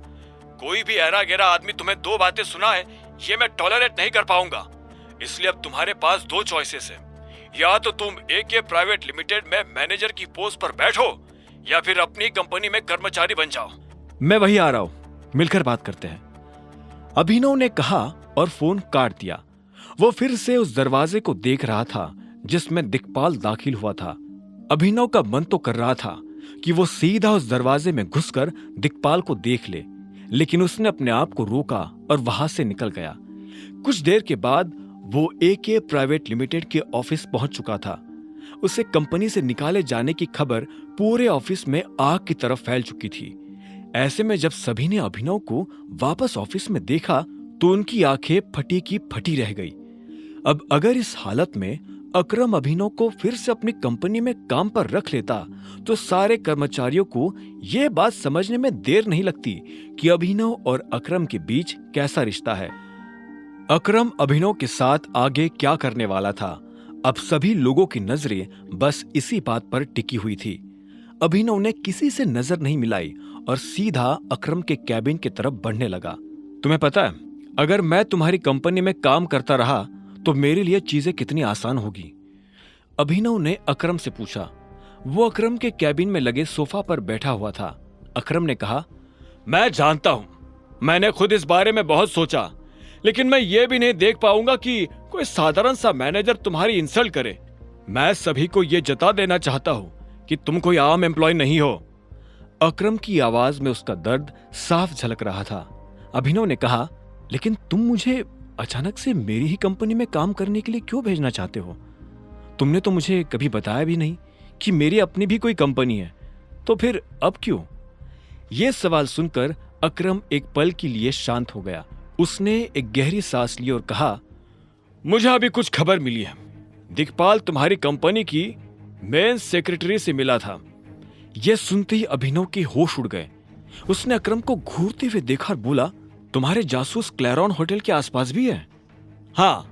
[SPEAKER 1] कोई भी ऐरा गैरा आदमी तुम्हें दो बातें सुनाए, ये मैं टॉलरेट नहीं कर पाऊंगा। इसलिए अब तुम्हारे पास दो चॉइसेस है। या तो तुम एके प्राइवेट लिमिटेड में मैनेजर की पोस्ट पर बैठो या फिर अपनी कंपनी में कर्मचारी बन जाओ। मैं वही आ रहा हूँ, मिलकर बात करते हैं, अभिनव ने कहा और फोन काट दिया। वो फिर से उस दरवाजे को देख रहा था जिसमें दिक्पाल दाखिल हुआ था। अभिनव का मन तो कर रहा था कि वो सीधा उस दरवाजे में घुसकर दिक्पाल को देख ले, लेकिन उसने अपने आप को रोका और वहां से निकल गया। कुछ देर के बाद वो एके प्राइवेट लिमिटेड के ऑफिस पहुंच चुका था। उसे कंपनी से निकाले जाने की खबर पूरे ऑफिस में आग की तरफ फैल चुकी थी। ऐसे में जब सभी ने अभिनव को वापस ऑफिस में देखा तो उनकी आंखें फटी की फटी रह गई। अब अगर इस हालत में अकरम अभिनव को फिर से अपनी कंपनी में काम पर रख लेता तो सारे कर्मचारियों को यह बात समझने में देर नहीं लगती कि अभिनव और अकरम के बीच कैसा रिश्ता है। अकरम अभिनव के साथ आगे क्या करने वाला था, अब सभी लोगों की नजरें बस इसी बात पर टिकी हुई थी। अभिनव ने किसी से नजर नहीं मिलाई और सीधा अकरम के कैबिन की तरफ बढ़ने लगा। तुम्हें पता है, अगर मैं तुम्हारी कंपनी में काम करता रहा तो मेरे लिए चीजें कितनी आसान होगी? अभिनव ने अकरम से पूछा। वो अकरम के कैबिन में लगे सोफा पर बैठा हुआ था। अकरम ने कहा, मैं जानता हूं, मैंने खुद इस बारे में बहुत सोचा, लेकिन मैं ये भी नहीं देख पाऊंगा कि कोई साधारण सा मैनेजर तुम्हारी इंसल्ट करे। मैं सभी को ये जता देना चाहता हूं कि तुम कोई आम एम्प्लॉय नहीं हो। अकरम की आवाज में उसका दर्द साफ झलक रहा था। अभिनव ने कहा, लेकिन तुम मुझे अचानक से मेरी ही कंपनी में काम करने के लिए क्यों भेजना चाहते हो? तुमने तो मुझे कभी बताया भी नहीं कि मेरी अपनी भी कोई कंपनी है, तो फिर अब क्यों? यह सवाल सुनकर अकरम एक पल के लिए शांत हो गया। उसने एक गहरी सांस ली और कहा, मुझे अभी कुछ खबर मिली है। दिक्पाल तुम्हारी कंपनी की मेन सेक्रेटरी से मिला था। यह सुनते ही अभिनव के होश उड़ गए। उसने अकरम को घूरते हुए देखा और बोला, तुम्हारे जासूस क्लैरॉन होटल के आसपास भी है? हाँ,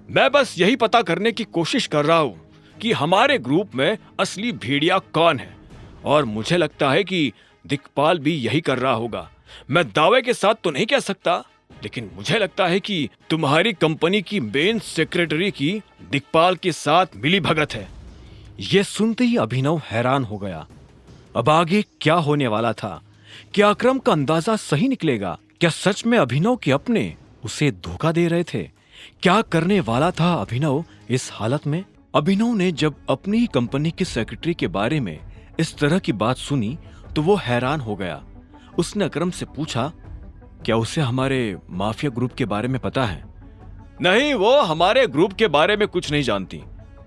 [SPEAKER 1] मैं बस यही पता करने की कोशिश कर रहा हूँ कि हमारे ग्रुप में असली भेड़िया कौन है, और मुझे लगता है कि दिक्पाल भी यही कर रहा होगा। मैं दावे के साथ तो नहीं कह सकता, लेकिन मुझे लगता है कि तुम्हारी कंपनी की मेन सेक्रेटरी की दिक्पाल के साथ मिली भगत है। यह सुनते ही अभिनव हैरान हो गया। अब आगे क्या होने वाला था? क्या अकरम का अंदाजा सही निकलेगा? क्या सच में अभिनव के अपने उसे धोखा दे रहे थे? क्या करने वाला था अभिनव इस हालत में? अभिनव ने जब अपनी ही कंपनी की सेक्रेटरी के बारे में इस तरह की बात सुनी तो वो हैरान हो गया। उसने अकरम से पूछा, क्या उसे हमारे माफिया ग्रुप के बारे में पता है? नहीं, वो हमारे ग्रुप के बारे में कुछ नहीं जानती।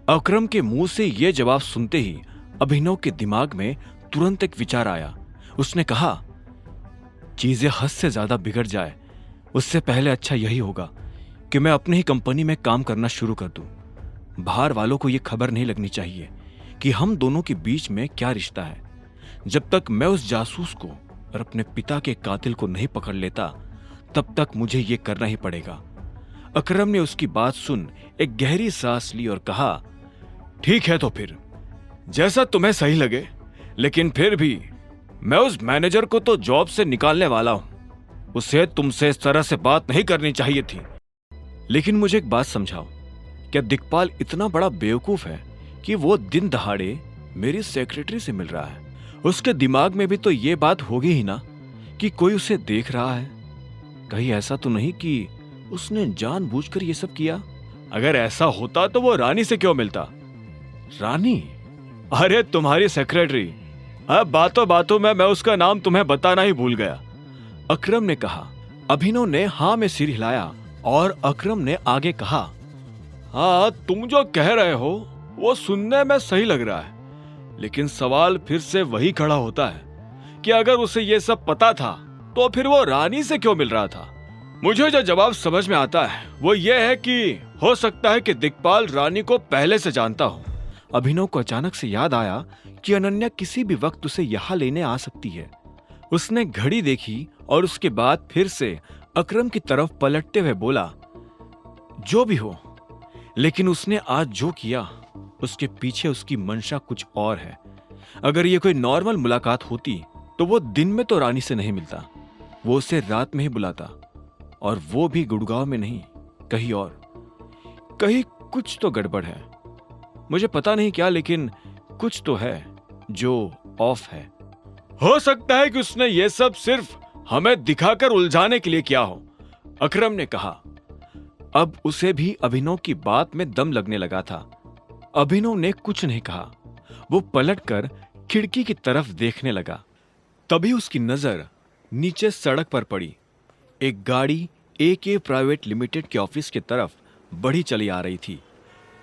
[SPEAKER 1] अकरम के मुंह से यह जवाब सुनते ही अभिनव के दिमाग में तुरंत एक विचार आया। उसने कहा, चीजें हद से ज्यादा बिगड़ जाए उससे पहले अच्छा यही होगा कि मैं अपनी ही कंपनी में काम करना शुरू कर दूं। बाहर वालों को यह खबर नहीं लगनी चाहिए कि हम दोनों के बीच में क्या रिश्ता है। जब तक मैं उस जासूस को और अपने पिता के कातिल को नहीं पकड़ लेता, तब तक मुझे यह करना ही पड़ेगा। अकरम ने उसकी बात सुन एक गहरी सांस ली और कहा, ठीक है तो फिर जैसा तुम्हें सही लगे, लेकिन फिर भी मैं उस मैनेजर को तो जॉब से निकालने वाला हूं। उसे तुमसे इस तरह से बात नहीं करनी चाहिए थी। लेकिन मुझे एक बात समझाओ, क्या दिक्पाल इतना बड़ा बेवकूफ है कि वो दिन दहाड़े मेरी सेक्रेटरी से मिल रहा है? उसके दिमाग में भी तो ये बात होगी ही ना कि कोई उसे देख रहा है। कहीं ऐसा तो नहीं कि उसने जानबूझकर ये सब किया? अगर ऐसा होता तो वो रानी से क्यों मिलता? रानी? अरे तुम्हारी सेक्रेटरी। अब बातों बातों में मैं उसका नाम तुम्हें बताना ही भूल गया, अकरम ने कहा। अभिनव ने हाँ में सिर हिलाया और अकरम ने आगे कहा, हाँ, तुम जो कह रहे हो वो सुनने में सही लग रहा है, लेकिन सवाल फिर से वही खड़ा होता है कि अगर उसे ये सब पता था तो फिर वो रानी से क्यों मिल रहा था? मुझे जो जवाब समझ में आता है वो ये है कि हो सकता है कि दिक्पाल रानी को पहले से जानता हो। अभिनव को अचानक से याद आया कि अनन्या किसी भी वक्त उसे यहाँ लेने आ सकती है। उसने घड़ी देखी और उसके बाद फिर से अकरम की तरफ पलटते हुए बोला, जो भी हो, लेकिन उसने आज जो किया उसके पीछे उसकी मंशा कुछ और है। अगर ये कोई नॉर्मल मुलाकात होती तो वो दिन में तो रानी से नहीं मिलता, वो उसे रात में ही बुलाता, और वो भी गुड़गांव में नहीं, कहीं और। कहीं कुछ तो गड़बड़ है। मुझे पता नहीं क्या, लेकिन कुछ तो है जो ऑफ है। हो सकता है कि उसने ये सब सिर्फ हमें दिखाकर उलझाने के लिए किया हो, अकरम ने कहा। अब उसे भी अभिनव की बात में दम लगने लगा था। अभिनव ने कुछ नहीं कहा। वो पलटकर खिड़की की तरफ देखने लगा। तभी उसकी नजर नीचे सड़क पर पड़ी। एक गाड़ी AK प्राइवेट लिमिटेड के ऑफिस की तरफ बढ़ी चली आ रही थी।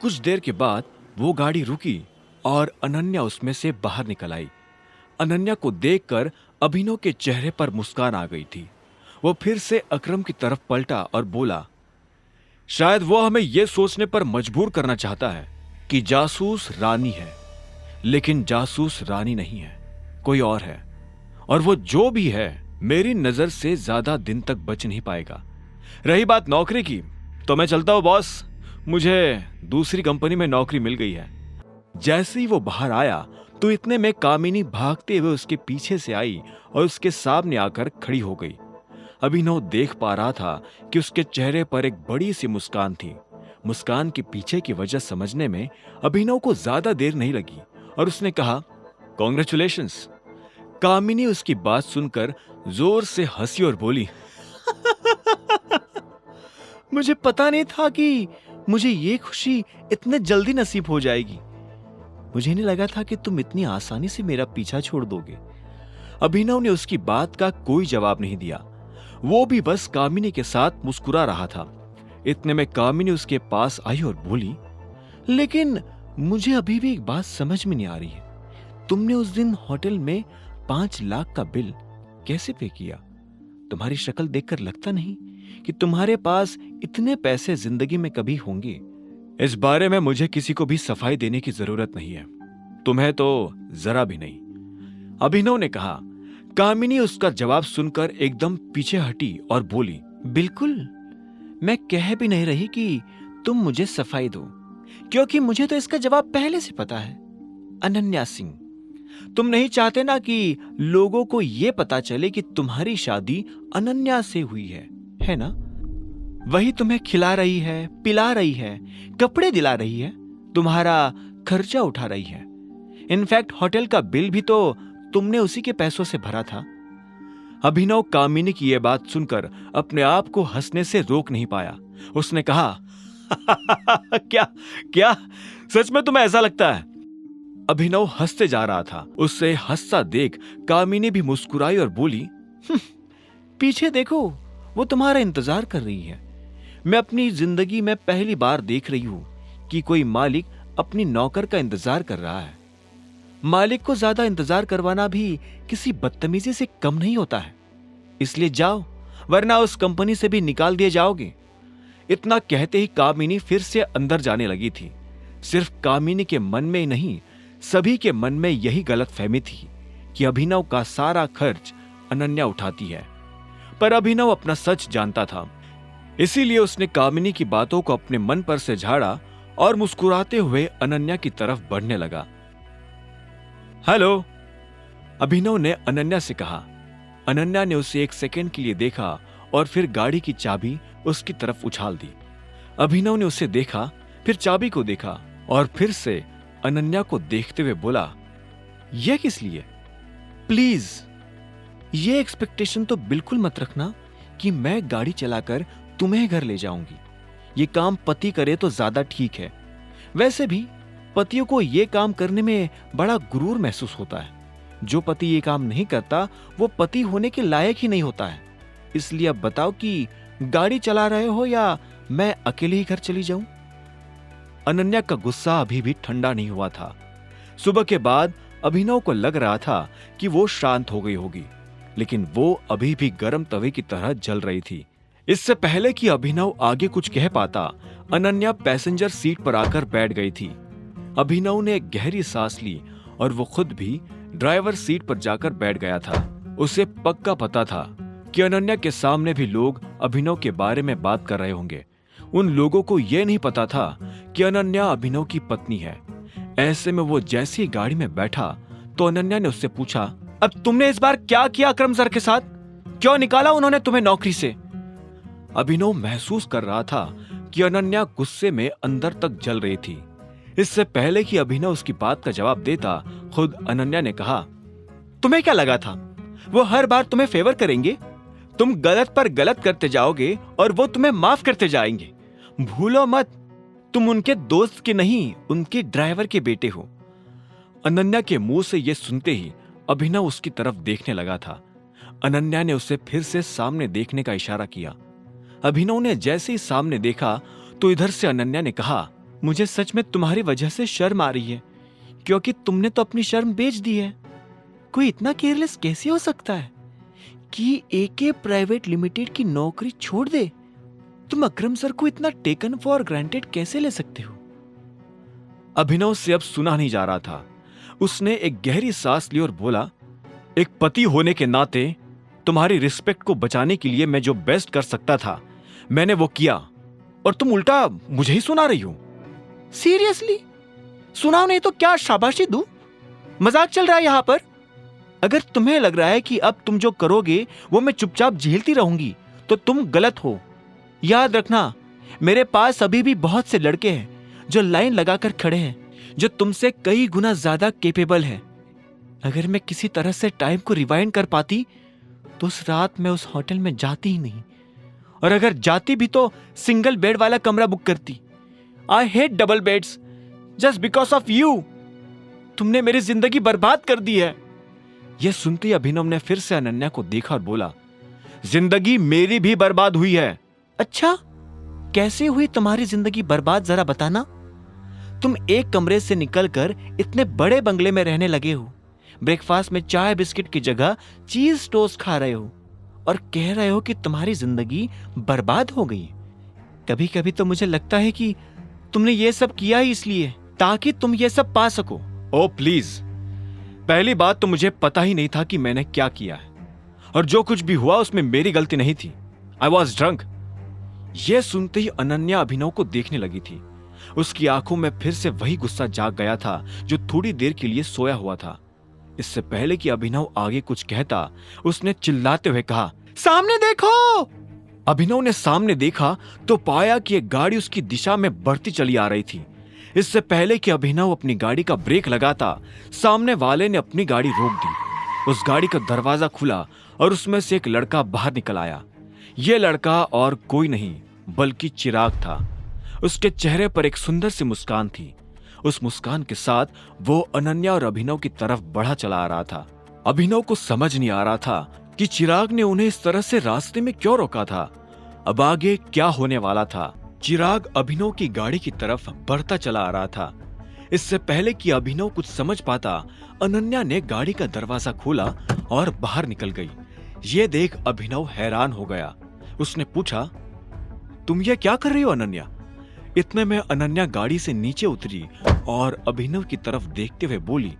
[SPEAKER 1] कुछ देर के बाद वो गाड़ी रुकी और अनन्या उसमें से बाहर निकल आई। अनन्या को देखकर अभिनव के चेहरे पर मुस्कान आ गई थी। वो फिर से अकरम की तरफ पलटा और बोला, शायद वो हमें यह सोचने पर मजबूर करना चाहता है कि जासूस रानी है, लेकिन जासूस रानी नहीं है, कोई और है। और वो जो भी है मेरी नजर से ज्यादा दिन तक बच नहीं पाएगा। रही बात नौकरी की, तो मैं चलता हूं बॉस, मुझे दूसरी कंपनी में नौकरी मिल गई है। जैसे ही वो बाहर आया तो इतने में कामिनी भागते हुए उसके पीछे से आई और उसके सामने आकर खड़ी हो गई। अभिनव देख पा रहा था कि उसके चेहरे पर एक बड़ी सी मुस्कान थी। मुस्कान के पीछे की वजह समझने में अभिनव को ज्यादा देर नहीं लगी और उसने कहा, कॉन्ग्रेचुलेशंस। कामिनी उसकी बात सुनकर जोर से हंसी और बोली,
[SPEAKER 2] मुझे पता नहीं था कि मुझे ये खुशी इतने जल्दी नसीब हो जाएगी। मुझे नहीं लगा था कि तुम इतनी आसानी से मेरा पीछा छोड़ दोगे। अभिनव ने उसकी बात का कोई जवाब नहीं दिया। वो भी बस कामिनी के साथ मुस्कुरा रहा था। इतने में कामिनी उसके पास आई और बोली, लेकिन मुझे अभी भी एक बात समझ में नहीं आ रही है। तुमने उस दिन होटल में 5 लाख का बिल कैसे पे किया? तुम्हारी शक्ल देखकर लगता नहीं
[SPEAKER 1] कि तुम्हारे पास इतने पैसे जिंदगी में कभी होंगे। इस बारे में मुझे किसी को भी सफाई देने की जरूरत नहीं है, तुम्हें तो जरा भी नहीं, अभिनव ने कहा। कामिनी उसका जवाब सुनकर एकदम पीछे हटी और बोली, बिल्कुल, मैं कह भी नहीं रही कि तुम मुझे सफाई दो, क्योंकि मुझे तो इसका जवाब पहले से पता है। अनन्या सिंह, तुम नहीं चाहते ना कि लोगों को यह पता चले कि तुम्हारी शादी अनन्या से हुई है ना? वही तुम्हें खिला रही है, पिला रही है, कपड़े दिला रही है, तुम्हारा खर्चा उठा रही है। इनफैक्ट होटल का बिल भी तो तुमने उसी के पैसों से भरा था। अभिनव कामिनी की यह बात सुनकर अपने आप को हंसने से रोक नहीं पाया। उसने कहा, क्या क्या सच में तुम्हें ऐसा लगता है? अभिनव हंसते जा रहा था। उससे हंसता देख कामिनी भी मुस्कुराई और बोली, पीछे देखो, वो तुम्हारा इंतजार कर रही है। मैं अपनी जिंदगी में पहली बार देख रही हूं कि कोई मालिक अपनी नौकर का इंतजार कर रहा है। मालिक को ज्यादा इंतजार करवाना भी किसी बदतमीजी से कम नहीं होता है। इसलिए जाओ, वरना उस कंपनी से भी निकाल दिए जाओगे। इतना कहते ही कामिनी फिर से अंदर जाने लगी थी। सिर्फ कामिनी के मन में ही नहीं, सभी के मन में यही गलतफहमी थी कि अभिनव का सारा खर्च अनन्या उठाती है। पर अभिनव अपना सच जानता था, इसीलिए उसने कामिनी की बातों को अपने मन पर से झाड़ा और मुस्कुराते हुए अनन्या की तरफ बढ़ने लगा। हेलो, अभिनव ने अनन्या से कहा। अनन्या ने उसे एक सेकंड के लिए देखा और फिर गाड़ी की चाबी उसकी तरफ उछाल दी। अभिनव ने उसे देखा, फिर चाबी को देखा और फिर से अनन्या को देखते हुए बोला, यह किस लिए? प्लीज, ये एक्सपेक्टेशन तो बिल्कुल मत रखना कि मैं गाड़ी चलाकर तुम्हें घर ले जाऊंगी। ये काम पति करे तो ज्यादा ठीक है। वैसे भी पतियों को ये काम करने में बड़ा गुरूर महसूस होता है। जो पति ये काम नहीं करता वो पति होने के लायक ही नहीं होता है। इसलिए अब बताओ कि गाड़ी चला रहे हो या मैं अकेले ही घर चली जाऊं? अनन्या का गुस्सा अभी भी ठंडा नहीं हुआ था। सुबह के बाद अभिनव को लग रहा था कि वो शांत हो गई होगी, लेकिन वो अभी भी गर्म तवे की तरह जल रही थी। इससे पहले कि अभिनव आगे कुछ कह पाता, अनन्या पैसेंजर सीट पर आकर बैठ गई थी। अभिनव ने एक गहरी सांस ली और वो खुद भी ड्राइवर सीट पर जाकर बैठ गया था। उसे पक्का पता था कि अनन्या के सामने भी लोग अभिनव के बारे में बात कर रहे होंगे। उन लोगों को यह नहीं पता था कि अनन्या अभिनव की पत्नी है। ऐसे में वो जैसे ही गाड़ी में बैठा तो अनन्या ने उससे पूछा, अब तुमने इस बार क्या किया अकरम सर के साथ? क्यों निकाला उन्होंने तुम्हें नौकरी से? अभिनव महसूस कर रहा था कि अनन्या गुस्से में अंदर तक जल रही थी। इससे पहले कि अभिनव उसकी बात का जवाब देता, खुद अनन्या ने कहा, तुम्हें क्या लगा था वो हर बार तुम्हें फेवर करेंगे? तुम गलत पर गलत करते जाओगे और वो तुम्हें माफ करते जाएंगे। भूलो मत, तुम उनके दोस्त के नहीं, उनके ड्राइवर के बेटे हो। अनन्या के मुंह से यह सुनते ही अभिनव उसकी तरफ देखने लगा था। अनन्या ने उसे फिर से सामने देखने का इशारा किया। अभिनव ने जैसे ही सामने देखा तो इधर से अनन्या ने कहा, मुझे सच में तुम्हारी वजह से शर्म आ रही है, क्योंकि तुमने तो अपनी शर्म बेच दी है। कोई इतना केयरलेस कैसे हो सकता है कि एके प्राइवेट लिमिटेड की नौकरी छोड़ दे? तुम अकरम सर को इतना टेकन फॉर ग्रांटेड कैसे ले सकते हो? अभिनव से अब सुना नहीं जा रहा था। उसने एक गहरी सांस ली और बोला, एक पति होने के नाते तुम्हारी रिस्पेक्ट को बचाने के लिए मैं जो बेस्ट कर सकता था मैंने वो किया, और तुम उल्टा मुझे ही सुना रही हो। सीरियसली? सुनाओ नहीं तो क्या शाबाशी दूं? मजाक चल रहा है यहां पर? अगर तुम्हें लग रहा है कि अब तुम जो करोगे वो मैं चुपचाप झेलती रहूंगी तो तुम गलत हो। याद रखना, मेरे पास अभी भी बहुत से लड़के हैं जो लाइन लगाकर खड़े हैं, जो तुमसे कई गुना ज्यादा कैपेबल हैं। अगर मैं किसी तरह से टाइम को रिवाइंड कर पाती तो उस रात मैं उस होटल में जाती ही नहीं, और अगर जाती भी तो सिंगल बेड वाला कमरा बुक करती। I hate double beds just because of you. तुमने मेरी जिंदगी बर्बाद कर दी है। यह सुनते ही अभिनव ने फिर से अनन्या को देखा और बोला, जिंदगी मेरी भी बर्बाद हुई है। अच्छा, कैसे हुई तुम्हारी जिंदगी बर्बाद, जरा बताना। तुम एक कमरे से निकलकर इतने बड़े बंगले में रहने लगे हो। ब्रेकफास्ट में चाय बिस्किट की जगह चीज टोस्ट खा रहे हो,
[SPEAKER 2] और कह रहे हो कि तुम्हारी जिंदगी बर्बाद हो गई। कभी कभी तो मुझे लगता है कि तुमने ये सब किया ही इसलिए ताकि तुम ये सब पा सको।
[SPEAKER 1] ओ प्लीज, पहली बात तो मुझे पता ही नहीं था कि मैंने क्या किया है, और जो कुछ भी हुआ उसमें मेरी गलती नहीं थी। I was drunk. यह सुनते ही अनन्या अभिनव को देखने लगी थी। उसकी आंखों में फिर से वही गुस्सा जाग गया था जो थोड़ी देर के लिए सोया हुआ था। इससे पहले कि अभिनव आगे कुछ कहता, उसने चिल्लाते हुए कहा, सामने देखो। अभिनव ने सामने देखा तो पाया कि एक गाड़ी उसकी दिशा में बढ़ती चली आ रही थी। इससे पहले कि अभिनव अपनी गाड़ी का ब्रेक लगाता, सामने वाले ने अपनी गाड़ी रोक दी। उस गाड़ी का दरवाजा खुला और उसमें से एक लड़का बाहर निकल आया। यह लड़का और कोई नहीं बल्कि चिराग था। उसके चेहरे पर एक सुंदर सी मुस्कान थी। उस मुस्कान के साथ वो अनन्या और अभिनव की तरफ बढ़ा चला आ रहा था। अभिनव को समझ नहीं आ रहा था कि चिराग ने उन्हें इस तरह से रास्ते में क्यों रोका था। अब आगे क्या होने वाला था। चिराग अभिनव की गाड़ी की तरफ बढ़ता चला आ रहा था। इससे पहले कि अभिनव कुछ समझ पाता, अनन्या ने गाड़ी का दरवाजा खोला और बाहर निकल गई। ये देख अभिनव हैरान हो गया। उसने पूछा, तुम ये क्या कर रही हो अनन्या? इतने में अनन्या गाड़ी से नीचे उतरी और अभिनव की तरफ देखते हुए बोली,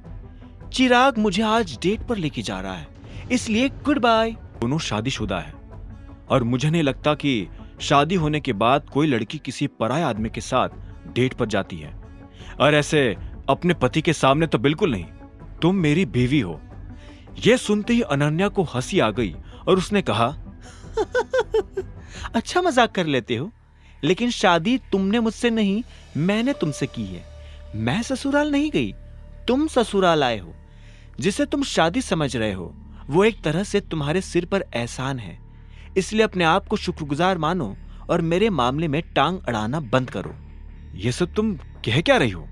[SPEAKER 1] चिराग मुझे आज डेट पर लेके जा रहा है, इसलिए गुड बाय। दोनों शादीशुदा है और मुझे नहीं लगता कि शादी होने के बाद कोई लड़की किसी पराये आदमी के साथ डेट पर जाती है, और ऐसे अपने पति के सामने तो बिल्कुल नहीं। तुम मेरी बीवी हो। यह सुनते ही अनन्या को हंसी आ गई और उसने कहा,
[SPEAKER 2] अच्छा मजाक कर लेते हो, लेकिन शादी तुमने मुझसे नहीं, मैंने तुमसे की है। मैं ससुराल नहीं गई, तुम ससुराल आए हो। जिसे तुम शादी समझ रहे हो वो एक तरह से तुम्हारे सिर पर एहसान है, इसलिए अपने आप को शुक्रगुजार मानो और मेरे मामले में टांग अड़ाना बंद करो।
[SPEAKER 1] यह सब तुम कह क्या रही हो?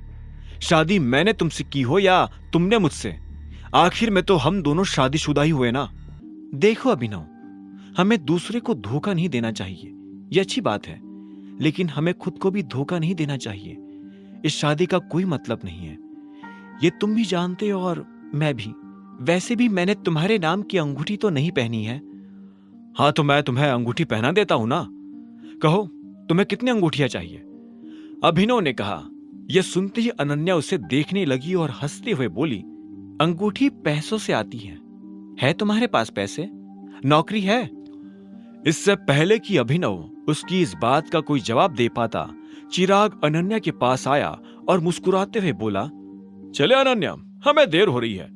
[SPEAKER 1] शादी मैंने तुमसे की हो या तुमने मुझसे? आखिर में तो हम दोनों शादीशुदा ही हुए ना।
[SPEAKER 2] देखो अभिनव, हमें दूसरे को धोखा नहीं देना चाहिए, ये अच्छी बात है, लेकिन हमें खुद को भी धोखा नहीं देना चाहिए। इस शादी का कोई मतलब नहीं है, ये तुम भी जानते हो और मैं भी। वैसे भी मैंने तुम्हारे नाम की अंगूठी तो नहीं पहनी है।
[SPEAKER 1] हाँ, तो मैं तुम्हें अंगूठी पहना देता हूं ना। कहो, तुम्हें कितनी अंगूठियां चाहिए? अभिनव ने कहा। यह सुनते ही अनन्या उसे देखने लगी और हंसते हुए बोली,
[SPEAKER 2] अंगूठी पैसों से आती है तुम्हारे पास पैसे? नौकरी है?
[SPEAKER 1] इससे पहले कि अभिनव उसकी इस बात का कोई जवाब दे पाता, चिराग अनन्या के पास आया और मुस्कुराते हुए बोला, चले अनन्या, हमें देर हो रही है।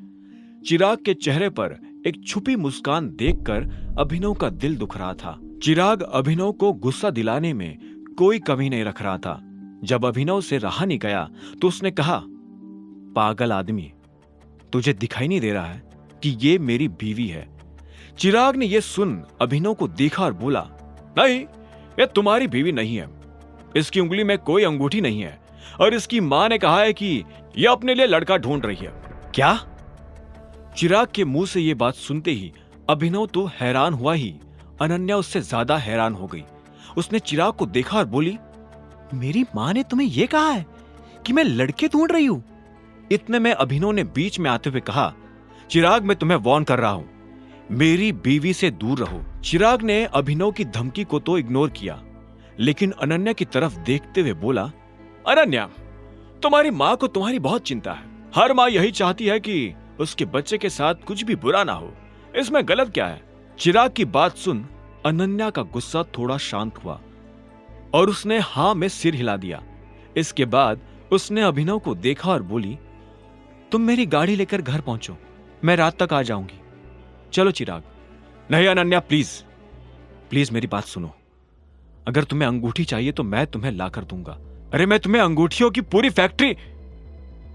[SPEAKER 1] चिराग के चेहरे पर एक छुपी मुस्कान देखकर अभिनव का दिल दुख रहा था। चिराग अभिनव को गुस्सा दिलाने में कोई कमी नहीं रख रहा था। जब अभिनव से रहा नहीं गया तो उसने कहा, पागल आदमी, तुझे दिखाई नहीं दे रहा है कि ये मेरी बीवी है? चिराग ने यह सुन अभिनव को देखा और बोला, नहीं, ये तुम्हारी बीवी नहीं है। इसकी उंगली में कोई अंगूठी नहीं है और इसकी मां ने कहा है कि यह अपने लिए लड़का ढूंढ रही है। क्या? चिराग के मुंह से यह बात सुनते ही अभिनव तो हैरान हुआ ही, अनन्या उससे ज्यादा हैरान हो गई। उसने चिराग को देखा और बोली,
[SPEAKER 2] मेरी मां ने तुम्हें यह कहा है कि मैं लड़के ढूंढ रही हूं?
[SPEAKER 1] इतने में अभिनव ने बीच में आते हुए कहा, चिराग, मैं तुम्हें वार्न कर रहा हूं, मेरी बीवी से दूर रहो। चिराग ने अभिनव की धमकी को तो इग्नोर किया, लेकिन अनन्या की तरफ देखते हुए बोला, अनन्या, तुम्हारी मां को तुम्हारी बहुत चिंता है। हर मां यही चाहती है कि उसके बच्चे के साथ कुछ भी बुरा ना हो। इसमें गलत क्या है? चिराग की बात सुन अनन्या का गुस्सा थोड़ा शांत हुआ और उसने हां में सिर हिला दिया। इसके बाद उसने अभिनव को देखा और बोली,
[SPEAKER 2] तुम मेरी गाड़ी लेकर घर पहुंचो, मैं रात तक आ जाऊंगी।
[SPEAKER 1] चलो चिराग। नहीं अनन्या, प्लीज प्लीज मेरी बात सुनो। अगर तुम्हें अंगूठी चाहिए तो मैं तुम्हें लाकर दूंगा। अरे मैं तुम्हें अंगूठियों की पूरी फैक्ट्री।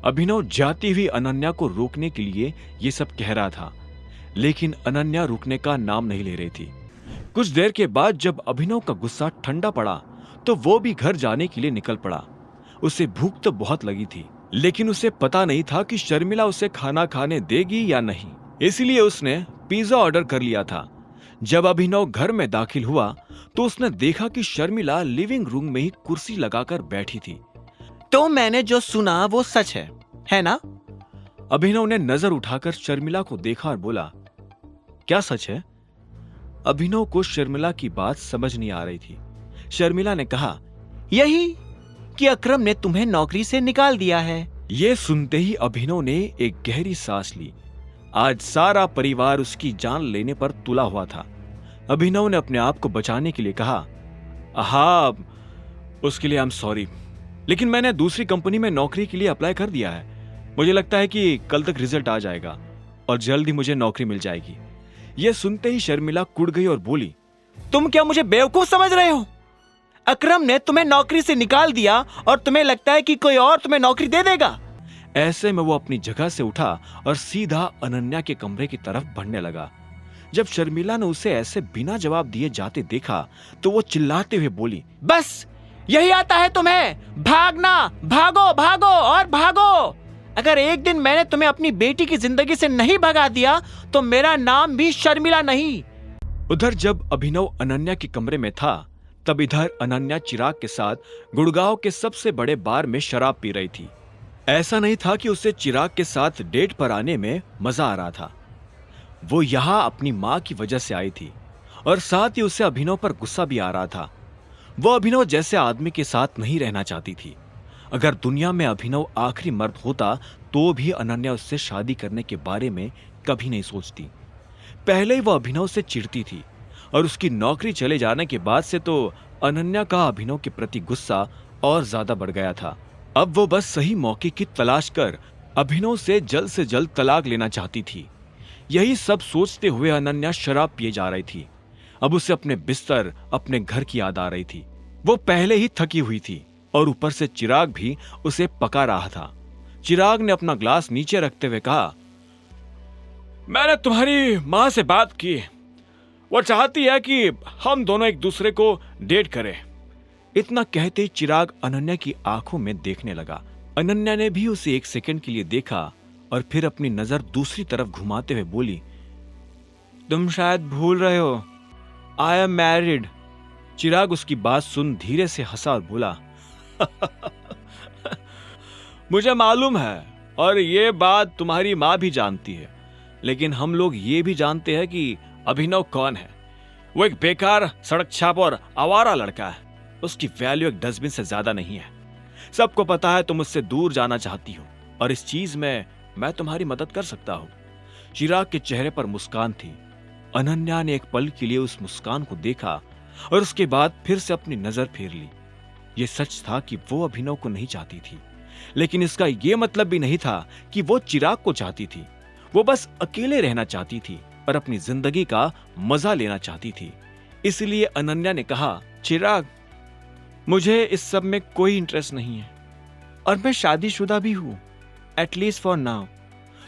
[SPEAKER 1] अभिनव जाती हुई अनन्या को रोकने के लिए ये सब कह रहा था, लेकिन अनन्या रुकने का नाम नहीं ले रही थी। कुछ देर के बाद जब अभिनव का गुस्सा ठंडा पड़ा तो वो भी घर जाने के लिए निकल पड़ा। उसे भूख तो बहुत लगी थी, लेकिन उसे पता नहीं था कि शर्मिला उसे खाना खाने देगी या नहीं, इसलिए उसने पिज्जा ऑर्डर कर लिया था। जब अभिनव घर में दाखिल हुआ तो उसने देखा कि शर्मिला लिविंग रूम में ही कुर्सी लगाकर बैठी थी।
[SPEAKER 2] तो मैंने जो सुना वो सच है ना?
[SPEAKER 1] अभिनव ने नजर उठाकर शर्मिला को देखा और बोला, क्या सच है? अभिनव को शर्मिला की बात समझ नहीं आ रही थी। शर्मिला ने कहा,
[SPEAKER 2] यही कि अकरम ने तुम्हें नौकरी से निकाल दिया है।
[SPEAKER 1] यह सुनते ही अभिनव ने एक गहरी सांस ली। आज सारा परिवार उसकी जान लेने पर तुला हुआ था। अभिनव ने अपने आप को बचाने के लिए कहा, हाँ, उसके लिए आई एम सॉरी, लेकिन मैंने दूसरी कंपनी में नौकरी के लिए अप्लाई कर दिया है। मुझे लगता है कि कल तक रिजल्ट आ जाएगा और जल्द ही मुझे नौकरी मिल जाएगी। यह सुनते ही शर्मिला कुड़ गई और बोली,
[SPEAKER 2] तुम क्या मुझे बेवकूफ समझ रहे हो? अकरम ने तुम्हें नौकरी से निकाल दिया और तुम्हें लगता है कि कोई और तुम्हें नौकरी दे देगा?
[SPEAKER 1] ऐसे में वो अपनी जगह से उठा और सीधा अनन्या के कमरे की तरफ बढ़ने लगा। जब शर्मिला ने उसे ऐसे बिना जवाब दिए जाते देखा तो वो चिल्लाते हुए बोली,
[SPEAKER 2] बस यही आता है तुम्हें? भागना, भागो भागो और भागो। अगर एक दिन मैंने तुम्हें अपनी बेटी की जिंदगी से नहीं भगा दिया तो मेरा नाम भी शर्मिला नहीं।
[SPEAKER 1] उधर जब अभिनव अनन्या के कमरे में था तब इधर अनन्या चिराग के साथ गुड़गांव के सबसे बड़े बार में शराब पी रही थी। ऐसा नहीं था कि उसे चिराग के साथ डेट पर आने में मजा आ रहा था। वो यहाँ अपनी माँ की वजह से आई थी और साथ ही उसे अभिनव पर गुस्सा भी आ रहा था। वो अभिनव जैसे आदमी के साथ नहीं रहना चाहती थी। अगर दुनिया में अभिनव आखिरी मर्द होता तो भी अनन्या उससे शादी करने के बारे में कभी नहीं सोचती। पहले ही वो अभिनव से चिढ़ती थी और उसकी नौकरी चले जाने के बाद से तो अनन्या का अभिनव के प्रति गुस्सा और ज्यादा बढ़ गया था। अब वो बस सही मौके की तलाश कर अभिनव से जल्द तलाक लेना चाहती थी। यही सब सोचते हुए अनन्या शराब पिए जा रही थी। अब उसे अपने बिस्तर, अपने घर की याद आ रही थी। वो पहले ही थकी हुई थी और ऊपर से चिराग भी उसे पका रहा था। चिराग ने अपना ग्लास नीचे रखते हुए कहा, मैंने तुम्हारी माँ से बात की। वो चाहती है कि हम दोनों एक दूसरे को डेट करें। इतना कहते ही चिराग अनन्या की आंखों में देखने लगा। अनन्या ने भी उसे एक सेकंड के लिए देखा और फिर अपनी नजर दूसरी तरफ घुमाते हुए बोली, तुम शायद भूल रहे हो, आई एम मैरिड। चिराग उसकी बात सुन धीरे से हंसा और बोला, मुझे मालूम है और ये बात तुम्हारी माँ भी जानती है, लेकिन हम लोग ये भी जानते हैं कि अभिनव कौन है। वो एक बेकार, सड़क छाप और आवारा लड़का है। उसकी वैल्यू एक डस्टबिन से ज्यादा नहीं है। सबको पता है तुम उससे दूर जाना चाहती हो और इस चीज में मैं तुम्हारी मदद कर सकता हूं। चिराग के चेहरे पर मुस्कान थी। अनन्या ने एक पल के लिए उस मुस्कान को देखा और उसके बाद फिर से अपनी नजर फेर ली। यह सच था कि वो अभिनव को नहीं चाहती थी, लेकिन इसका यह मतलब भी नहीं था कि वो चिराग को चाहती थी। वो बस अकेले रहना चाहती थी और अपनी जिंदगी का मजा लेना चाहती थी। इसलिए अनन्या ने कहा, चिराग, मुझे इस सब में कोई इंटरेस्ट नहीं है और मैं शादीशुदा भी हूं, एटलीस्ट फॉर नाउ।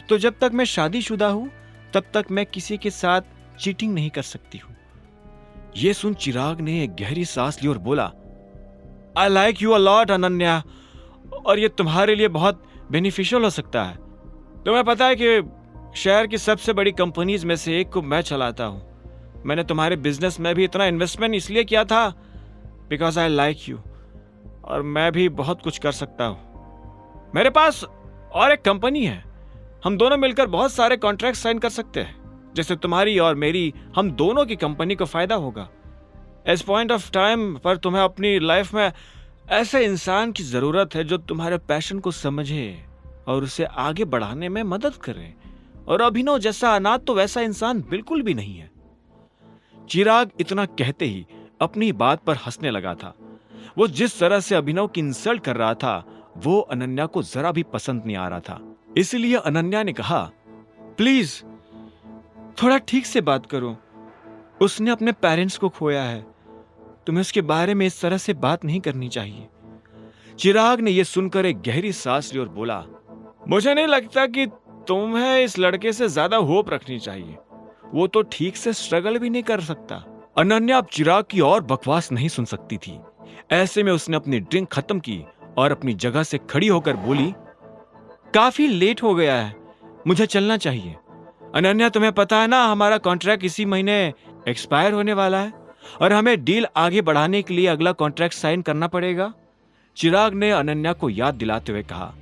[SPEAKER 1] तो जब तक मैं शादीशुदा हूं तब तक मैं किसी के साथ चीटिंग नहीं कर सकती हूं। यह सुन चिराग ने एक गहरी सांस ली और बोला, I like you a lot Ananya, और ये तुम्हारे लिए बहुत बेनिफिशियल हो सकता है। तुम्हें पता है कि शहर की सबसे बड़ी कंपनीज में से एक को मैं चलाता हूं। मैंने तुम्हारे बिजनेस में भी इतना इन्वेस्टमेंट इसलिए किया था बिकॉज आई लाइक यू, और मैं भी बहुत कुछ कर सकता हूं। मेरे पास और एक कंपनी है, हम दोनों मिलकर बहुत सारे कॉन्ट्रैक्ट साइन कर सकते हैं। जैसे तुम्हारी और मेरी, हम दोनों की कंपनी को फायदा होगा। इस पॉइंट ऑफ टाइम पर तुम्हें अपनी लाइफ में ऐसे इंसान की जरूरत है जो तुम्हारे पैशन को समझे और उसे आगे बढ़ाने में मदद करे, और अभिनव जैसा अनाथ तो वैसा इंसान बिल्कुल भी नहीं है। चिराग इतना कहते ही अपनी बात पर हंसने लगा था। वो जिस तरह से अभिनव की इंसल्ट कर रहा था वो अनन्या को जरा भी पसंद नहीं आ रहा था। इसलिए अनन्या ने कहा, प्लीज थोड़ा ठीक से बात करो, उसने अपने पेरेंट्स को खोया है, तुम्हें उसके बारे में इस तरह से बात नहीं करनी चाहिए। चिराग ने यह सुनकर एक गहरी सांस ली और बोला, मुझे नहीं लगता कि तुम्हें इस लड़के से ज्यादा होप रखनी चाहिए। वो तो ठीक से स्ट्रगल भी नहीं कर सकता। अनन्या अब चिराग की और बकवास नहीं सुन सकती थी। ऐसे में उसने अपनी ड्रिंक खत्म की और अपनी जगह से खड़ी होकर बोली, काफी लेट हो गया है, मुझे चलना चाहिए। अनन्या, तुम्हें पता है ना हमारा कॉन्ट्रैक्ट इसी महीने एक्सपायर होने वाला है और हमें डील आगे बढ़ाने के लिए अगला कॉन्ट्रैक्ट साइन करना पड़ेगा। चिराग ने अनन्या को याद दिलाते हुए कहा।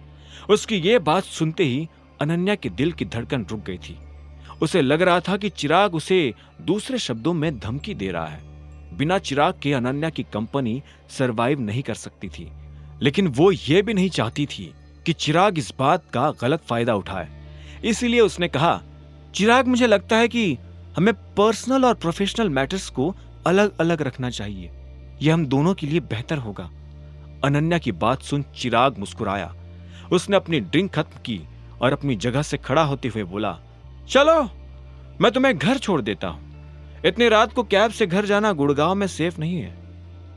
[SPEAKER 1] उसकी ये बात सुनते ही अनन्या के दिल की धड़कन रुक गई थी। उसे लग रहा था कि चिराग उसे दूसरे शब्दों में धमकी दे रहा है। बिना चिराग के अनन्या की कंपनी सरवाइव नहीं कर सकती थी, लेकिन वो ये भी नहीं चाहती थी कि चिराग इस बात का गलत फायदा उठाए। इसीलिए उसने कहा, चिराग, मुझे लगता है कि हमें पर्सनल और प्रोफेशनल मैटर्स को अलग अलग रखना चाहिए। यह हम दोनों के लिए बेहतर होगा। अनन्या की बात सुन चिराग मुस्कुराया। उसने अपनी ड्रिंक खत्म की और अपनी जगह से खड़ा होते हुए बोला, चलो मैं तुम्हें घर छोड़ देता हूं। इतनी रात को कैब से घर जाना गुड़गांव में सेफ नहीं है।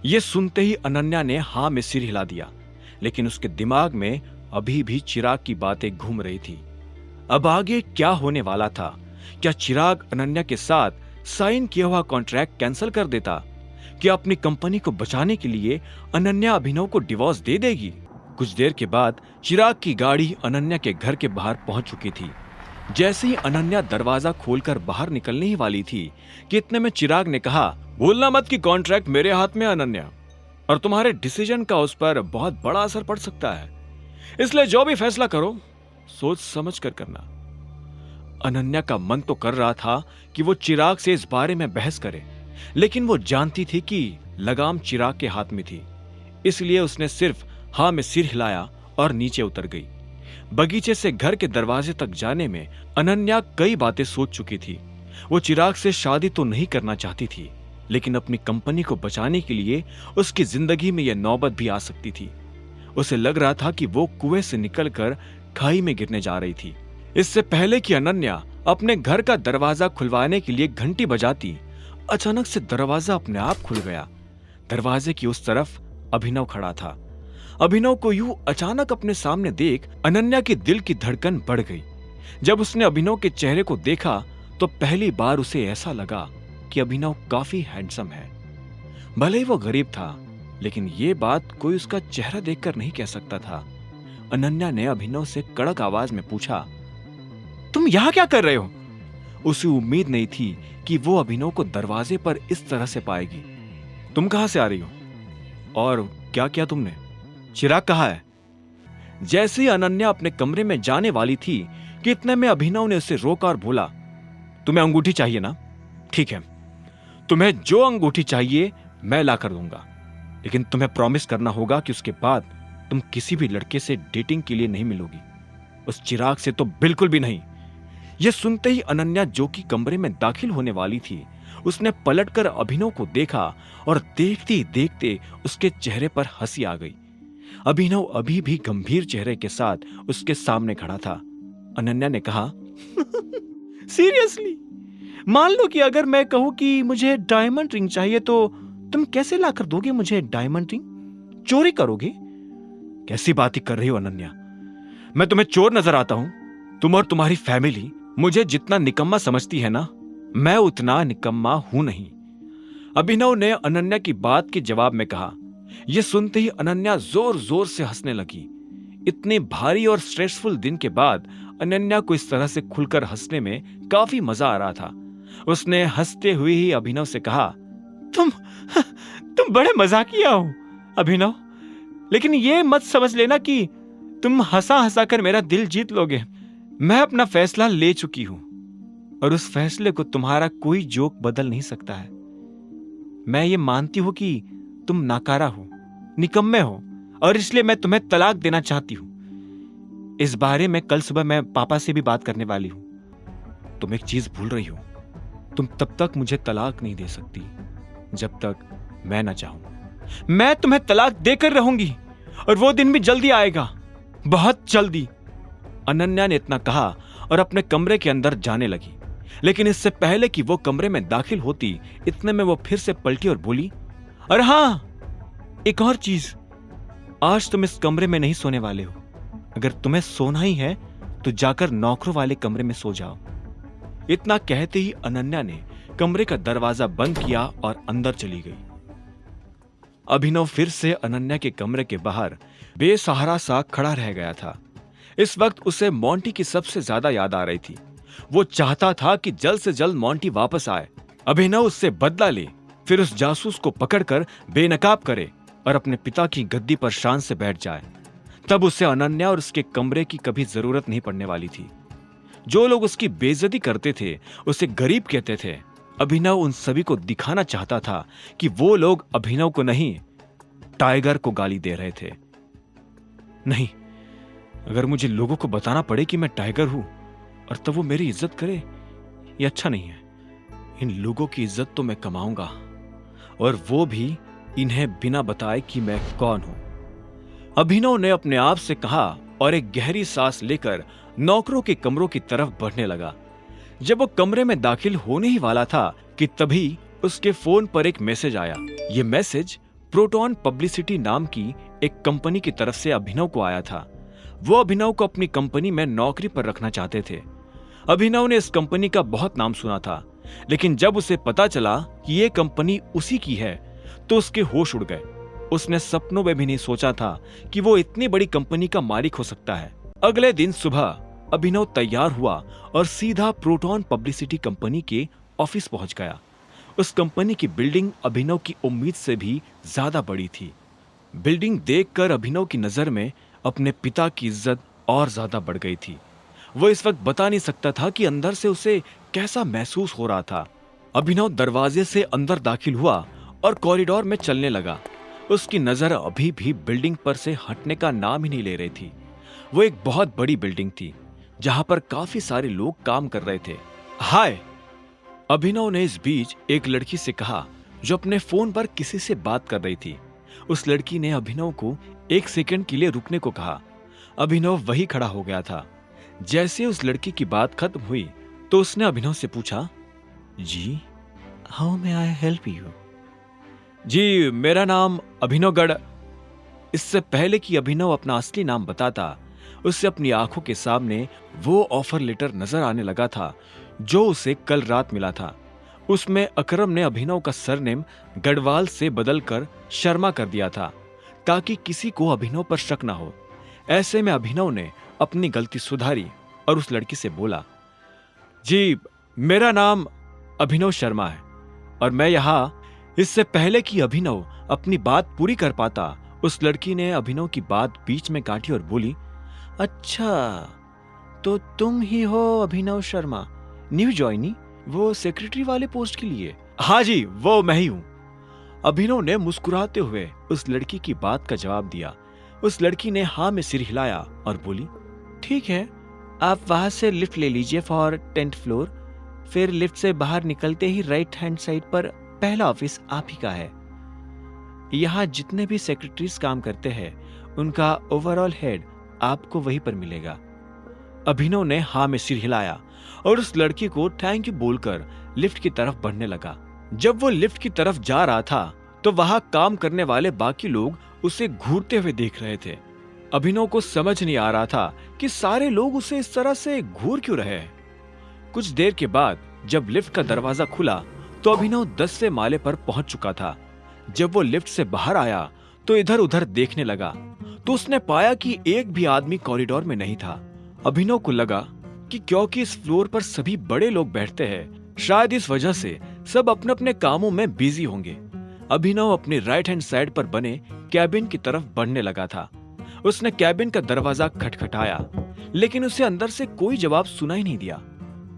[SPEAKER 1] यह सुनते ही अनन्या ने हाँ में सिर हिला दिया, लेकिन उसके दिमाग में अभी भी चिराग की बातें घूम रही थी। अब आगे क्या होने वाला था? क्या चिराग अनन्या के साथ साइन किया हुआ कॉन्ट्रैक्ट कैंसिल कर देता? क्या अपनी कंपनी को बचाने के लिए अनन्या अभिनव को डिवोर्स दे देगी? कुछ देर के बाद चिराग की गाड़ी अनन्या के घर के बाहर पहुंच चुकी थी। जैसे ही अनन्या दरवाजा खोलकर बाहर निकलने ही वाली थी कि इतने में चिराग ने कहा, भूलना मत कि कॉन्ट्रैक्ट मेरे हाथ में अनन्या, और तुम्हारे डिसीजन का उस पर बहुत बड़ा असर पड़ सकता है। इसलिए जो भी फैसला करो सोच समझ कर करना। अनन्या का मन तो कर रहा था कि वो चिराग से इस बारे में बहस करे, लेकिन वो जानती थी कि लगाम चिराग के हाथ में थी। इसलिए उसने सिर्फ हाँ में सिर हिलाया और नीचे उतर गई। बगीचे से घर के दरवाजे तक जाने में अनन्या कई बातें सोच चुकी थी। वो चिराग से शादी तो नहीं करना चाहती थी, लेकिन अपनी कंपनी को बचाने के लिए उसकी जिंदगी में यह नौबत भी आ सकती थी। उसे लग रहा था कि वो कुएं से निकलकर खाई में गिरने जा रही थी। इससे पहले कि अनन्या अपने घर का दरवाजा खुलवाने के लिए घंटी बजाती, अचानक से दरवाजा अपने आप खुल गया। दरवाजे की उस तरफ अभिनव खड़ा था। अभिनव को यूं अचानक अपने सामने देख अनन्या की दिल की धड़कन बढ़ गई। जब उसने अभिनव के चेहरे को देखा तो पहली बार उसे ऐसा लगा कि अभिनव काफी हैंडसम है। भले ही वो गरीब था, लेकिन ये बात कोई उसका चेहरा देखकर नहीं कह सकता था। अनन्या ने अभिनव से कड़क आवाज में पूछा, तुम यहां क्या कर रहे हो? उसे उम्मीद नहीं थी कि वो अभिनव को दरवाजे पर इस तरह से पाएगी। तुम कहां से आ रही हो और क्या किया तुमने? चिराग कहाँ है? जैसे ही अनन्या अपने कमरे में जाने वाली थी कि इतने में अभिनव ने उसे रोका और बोला, तुम्हें अंगूठी चाहिए ना? ठीक है, तुम्हें जो अंगूठी चाहिए मैं ला कर दूंगा, लेकिन तुम्हें प्रॉमिस करना होगा कि उसके बाद तुम किसी भी लड़के से डेटिंग के लिए नहीं मिलोगी। उस चिराग से तो बिल्कुल भी नहीं। यह सुनते ही अनन्या, जो कि कमरे में दाखिल होने वाली थी, उसने पलटकर अभिनव को देखा और देखते ही देखते उसके चेहरे पर हंसी आ गई। अभिनव अभी भी गंभीर चेहरे के साथ उसके सामने खड़ा था। अनन्या ने कहा, सीरियसली? मान लो कि अगर मैं कहूं कि मुझे डायमंड रिंग चाहिए तो तुम कैसे लाकर दोगे मुझे डायमंड रिंग? चोरी करोगे? कैसी बात ही कर रही हो अनन्या? मैं तुम्हें चोर नजर आता हूं? तुम और तुम्हारी फैमिली मुझे जितना निकम्मा समझती है ना, मैं उतना निकम्मा हूं नहीं। अभिनव ने अनन्या की बात के जवाब में कहा। यह सुनते ही अनन्या जोर जोर से हंसने लगी। इतने भारी और स्ट्रेसफुल दिन के बाद अनन्या को इस तरह से खुलकर हंसने में काफी मजा आ रहा था। उसने हंसते हुए ही अभिनव से कहा, तुम बड़े मजाकिया हो अभिनव, लेकिन ये मत समझ लेना कि तुम हंसा हंसा कर मेरा दिल जीत लोगे। मैं अपना फैसला ले चुकी हूं और उस फैसले को तुम्हारा कोई जोक बदल नहीं सकता है। मैं ये मानती हूं कि तुम नाकारा हो, निकम्मे हो, और इसलिए मैं तुम्हें तलाक देना चाहती हूं। इस बारे में कल सुबह मैं पापा से भी बात करने वाली हूं। तुम एक चीज भूल रही हो, तुम तब तक मुझे तलाक नहीं दे सकती जब तक मैं ना चाहूं। मैं तुम्हें तलाक देकर रहूंगी और वो दिन भी जल्दी आएगा, बहुत जल्दी। अनन्या ने इतना कहा और अपने कमरे के अंदर जाने लगी, लेकिन इससे पहले कि वो कमरे में दाखिल होती, इतने में वो फिर से पलटी और बोली, अरे हाँ, एक और चीज, आज तुम इस कमरे में नहीं सोने वाले हो। अगर तुम्हें सोना ही है तो जाकर नौकरों वाले कमरे में सो जाओ। इतना कहते ही अनन्या ने कमरे का दरवाजा बंद किया और अंदर चली गई। अभिनव फिर से अनन्या के कमरे के बाहर बेसहारा सा खड़ा रह गया था। इस वक्त उसे मोंटी की सबसे ज्यादा याद आ रही थी। वो चाहता था कि जल्द से जल्द मोंटी वापस आए, अभिनव उससे बदला ले, फिर उस जासूस को पकड़कर बेनकाब करे और अपने पिता की गद्दी पर शान से बैठ जाए। तब उसे अनन्या और उसके कमरे की कभी जरूरत नहीं पड़ने वाली थी। जो लोग उसकी बेइज्जती करते थे उसे गरीब कहते थे। अभिनव उन सभी को दिखाना चाहता था कि वो लोग अभिनव को नहीं, टाइगर को गाली दे रहे थे। नहीं, अगर मुझे लोगों को बताना पड़े कि मैं टाइगर हूं और तब वो मेरी इज्जत करे, ये अच्छा नहीं है। इन लोगों की इज्जत तो मैं कमाऊंगा, और वो भी इन्हें बिना बताए कि मैं कौन हूं। अभिनव ने अपने आप से कहा और एक गहरी सांस लेकर नौकरों के कमरों की तरफ बढ़ने लगा। जब वो कमरे में दाखिल होने ही वाला था कि तभी उसके फोन पर एक मैसेज आया। ये मैसेज प्रोटॉन पब्लिसिटी नाम की एक कंपनी की तरफ से अभिनव को आया था। वो अभिनव को अपनी कंपनी में नौकरी पर रखना चाहते थे। अभिनव ने इस कंपनी का बहुत नाम सुना था, लेकिन जब उसे पता चला कि ये कंपनी उसी की है तो उसके होश उड़ गए। उसने सपनों में भी नहीं सोचा था कि वो इतनी बड़ी कंपनी का मालिक हो सकता है। अगले दिन सुबह अभिनव तैयार हुआ और सीधा प्रोटॉन पब्लिसिटी कंपनी के ऑफिस पहुंच गया। उस कंपनी की बिल्डिंग अभिनव की उम्मीद से भी ज्यादा बड़ी थी। बिल्डिंग देखकर अभिनव की नजर में अपने पिता की इज्जत और ज्यादा बढ़ गई थी। वो इस वक्त बता नहीं सकता था कि अंदर से उसे कैसा महसूस हो रहा था। अभिनव दरवाजे से अंदर दाखिल हुआ और कॉरिडोर में चलने लगा। उसकी नजर अभी भी बिल्डिंग पर से हटने का नाम ही नहीं ले रही थी। वो एक बहुत बड़ी बिल्डिंग थी जहां पर काफी सारे लोग काम कर रहे थे। हाय, अभिनव ने इस बीच एक लड़की से कहा जो अपने फोन पर किसी से बात कर रही थी। उस लड़की ने अभिनव को 1 सेकंड के लिए रुकने को कहा। अभिनव वही खड़ा हो गया था। जैसे उस लड़की की बात खत्म हुई तो उसने अभिनव से पूछा, जी,
[SPEAKER 2] how may I help you?
[SPEAKER 1] जी, मेरा नाम अभिनव गढ़। इससे पहले कि अभिनव अपना असली नाम बताता, उससे अपनी आंखों के सामने वो ऑफर लेटर नजर आने लगा था जो उसे कल रात मिला था। उसमें अकरम ने अभिनव का सरनेम गढ़वाल से बदलकर शर्मा कर दिया था ताकि किसी को अभिनव पर शक ना हो। ऐसे में अभिनव ने अपनी गलती सुधारी और उस लड़की से बोला, जी, मेरा नाम अभिनव शर्मा है और मैं यहाँ। इससे पहले कि अभिनव अपनी बात पूरी कर पाता, उस लड़की ने अभिनव की बात बीच में काटी और बोली,
[SPEAKER 2] अच्छा, तो तुम ही हो अभिनव शर्मा, न्यू ज्वाइनी, वो सेक्रेटरी वाले पोस्ट के लिए?
[SPEAKER 1] हाँ जी, वो मैं ही हूँ। अभिनव ने मुस्कुराते हुए उस लड़की की बात का जवाब दिया। उस लड़की ने हाँ में सिर हिलाया और बोली,
[SPEAKER 2] ठीक है, आप वहां से लिफ्ट ले लीजिए फॉर 10th फ्लोर। फिर लिफ्ट से बाहर निकलते ही राइट हैंड साइड पर पहला ऑफिस आप ही का है। यहाँ जितने भी सेक्रेटरीज काम करते हैं उनका ओवरऑल हेड आपको वहीं पर मिलेगा।
[SPEAKER 1] अभिनव ने हाँ में सिर हिलाया और उस लड़की को थैंक यू बोलकर लिफ्ट की तरफ बढ़ने लगा। जब वो लिफ्ट की तरफ जा रहा था तो वहां काम करने वाले बाकी लोग उसे घूरते हुए देख रहे थे। अभिनव को समझ नहीं आ रहा था कि सारे लोग उसे इस तरह से घूर क्यों रहे हैं। कुछ देर के बाद जब लिफ्ट का दरवाजा खुला तो अभिनव 10वें माले पर पहुंच चुका था। जब वो लिफ्ट से बाहर आया तो इधर उधर देखने लगा तो उसने पाया कि एक भी आदमी कॉरिडोर में नहीं था। अभिनव को लगा कि क्योंकि इस फ्लोर पर सभी बड़े लोग बैठते हैं, शायद इस वजह से सब अपने अपने कामों में बिजी होंगे। अभिनव अपने राइट हैंड साइड पर बने कैबिन की तरफ बढ़ने लगा था। उसने कैबिन का दरवाजा खटखटाया, लेकिन उसे अंदर से कोई जवाब सुनाई नहीं दिया।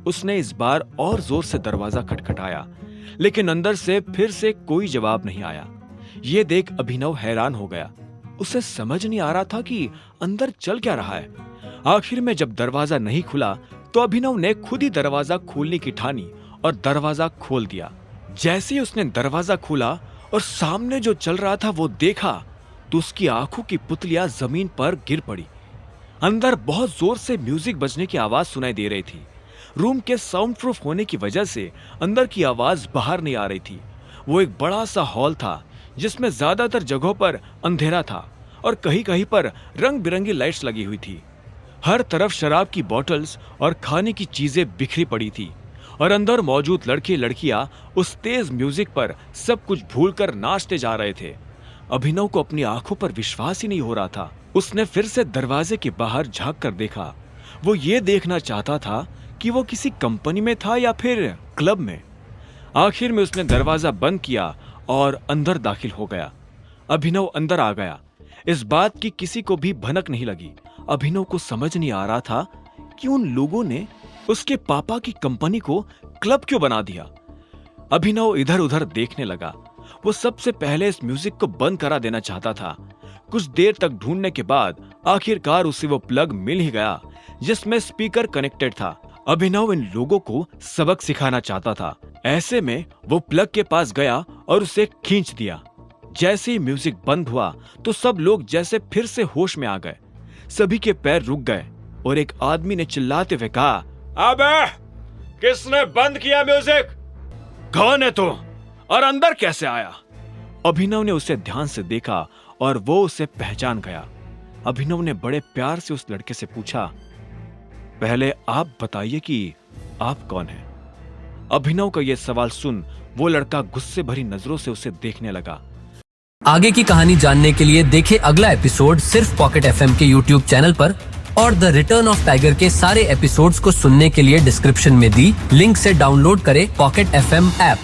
[SPEAKER 1] उसने इस बार और जोर से दरवाजा खटखटाया, लेकिन अंदर से फिर से कोई जवाब नहीं आया। ये देख अभिनव हैरान हो गया। उसे समझ नहीं आ रहा था कि अंदर चल क्या रहा है। आखिर में जब दरवाजा नहीं खुला तो अभिनव ने खुद ही दरवाजा खोलने की ठानी और दरवाजा खोल दिया। जैसे ही उसने दरवाजा खोला और सामने जो चल रहा था वो देखा तो उसकी आंखों की पुतलियां जमीन पर गिर पड़ी। अंदर बहुत जोर से म्यूजिक बजने की आवाज सुनाई दे रही थी। रूम के साउंड प्रूफ होने की वजह से अंदर की आवाज बाहर नहीं आ रही थी। वो एक बड़ा सा हॉल था जिसमें ज्यादातर जगहों पर अंधेरा था और कहीं कहीं पर रंग बिरंगी लाइट्स लगी हुई थी। हर तरफ शराब की बोतल्स और खाने की चीजें बिखरी पड़ी थी और अंदर मौजूद लड़के लड़कियां उस तेज म्यूजिक पर सब कुछ भूलकर नाचते जा रहे थे। अभिनव को अपनी आंखों पर विश्वास ही नहीं हो रहा था। उसने फिर से दरवाजे के बाहर झांक कर देखा। वो ये देखना चाहता था कि वो किसी कंपनी में था या फिर क्लब में। आखिर में उसने दरवाजा बंद किया और अंदर दाखिल हो गया। अभिनव अंदर आ गया। इस बात की किसी को भी भनक नहीं लगी। अभिनव को समझ नहीं आ रहा था कि उन लोगों ने उसके पापा की कंपनी को क्लब क्यों बना दिया? अभिनव इधर उधर देखने लगा। वो सबसे पहले इस म्यूजिक को बंद करा देना चाहता था। कुछ देर तक ढूंढने के बाद आखिरकार उसे वो प्लग मिल ही गया जिसमें स्पीकर कनेक्टेड था। अभिनव इन लोगों को सबक सिखाना चाहता था। ऐसे में वो प्लग के पास गया और उसे खींच दिया। जैसे ही म्यूजिक बंद हुआ तो सब लोग जैसे फिर से होश में आ गए। सभी के पैर रुक गए और एक आदमी ने चिल्लाते हुए कहा, अबे किसने बंद किया म्यूजिक? कौन है तू और अंदर कैसे आया? अभिनव ने उसे ध्यान से देखा और वो उसे पहचान गया। अभिनव ने बड़े प्यार से उस लड़के से पूछा, पहले आप बताइए कि आप कौन हैं? अभिनव का यह सवाल सुन वो लड़का गुस्से भरी नजरों से उसे देखने लगा।
[SPEAKER 3] आगे की कहानी जानने के लिए देखें अगला एपिसोड सिर्फ पॉकेट एफएम के यूट्यूब चैनल पर, और द रिटर्न ऑफ टाइगर के सारे एपिसोड्स को सुनने के लिए डिस्क्रिप्शन में दी लिंक से डाउनलोड करें पॉकेट एफएम ऐप।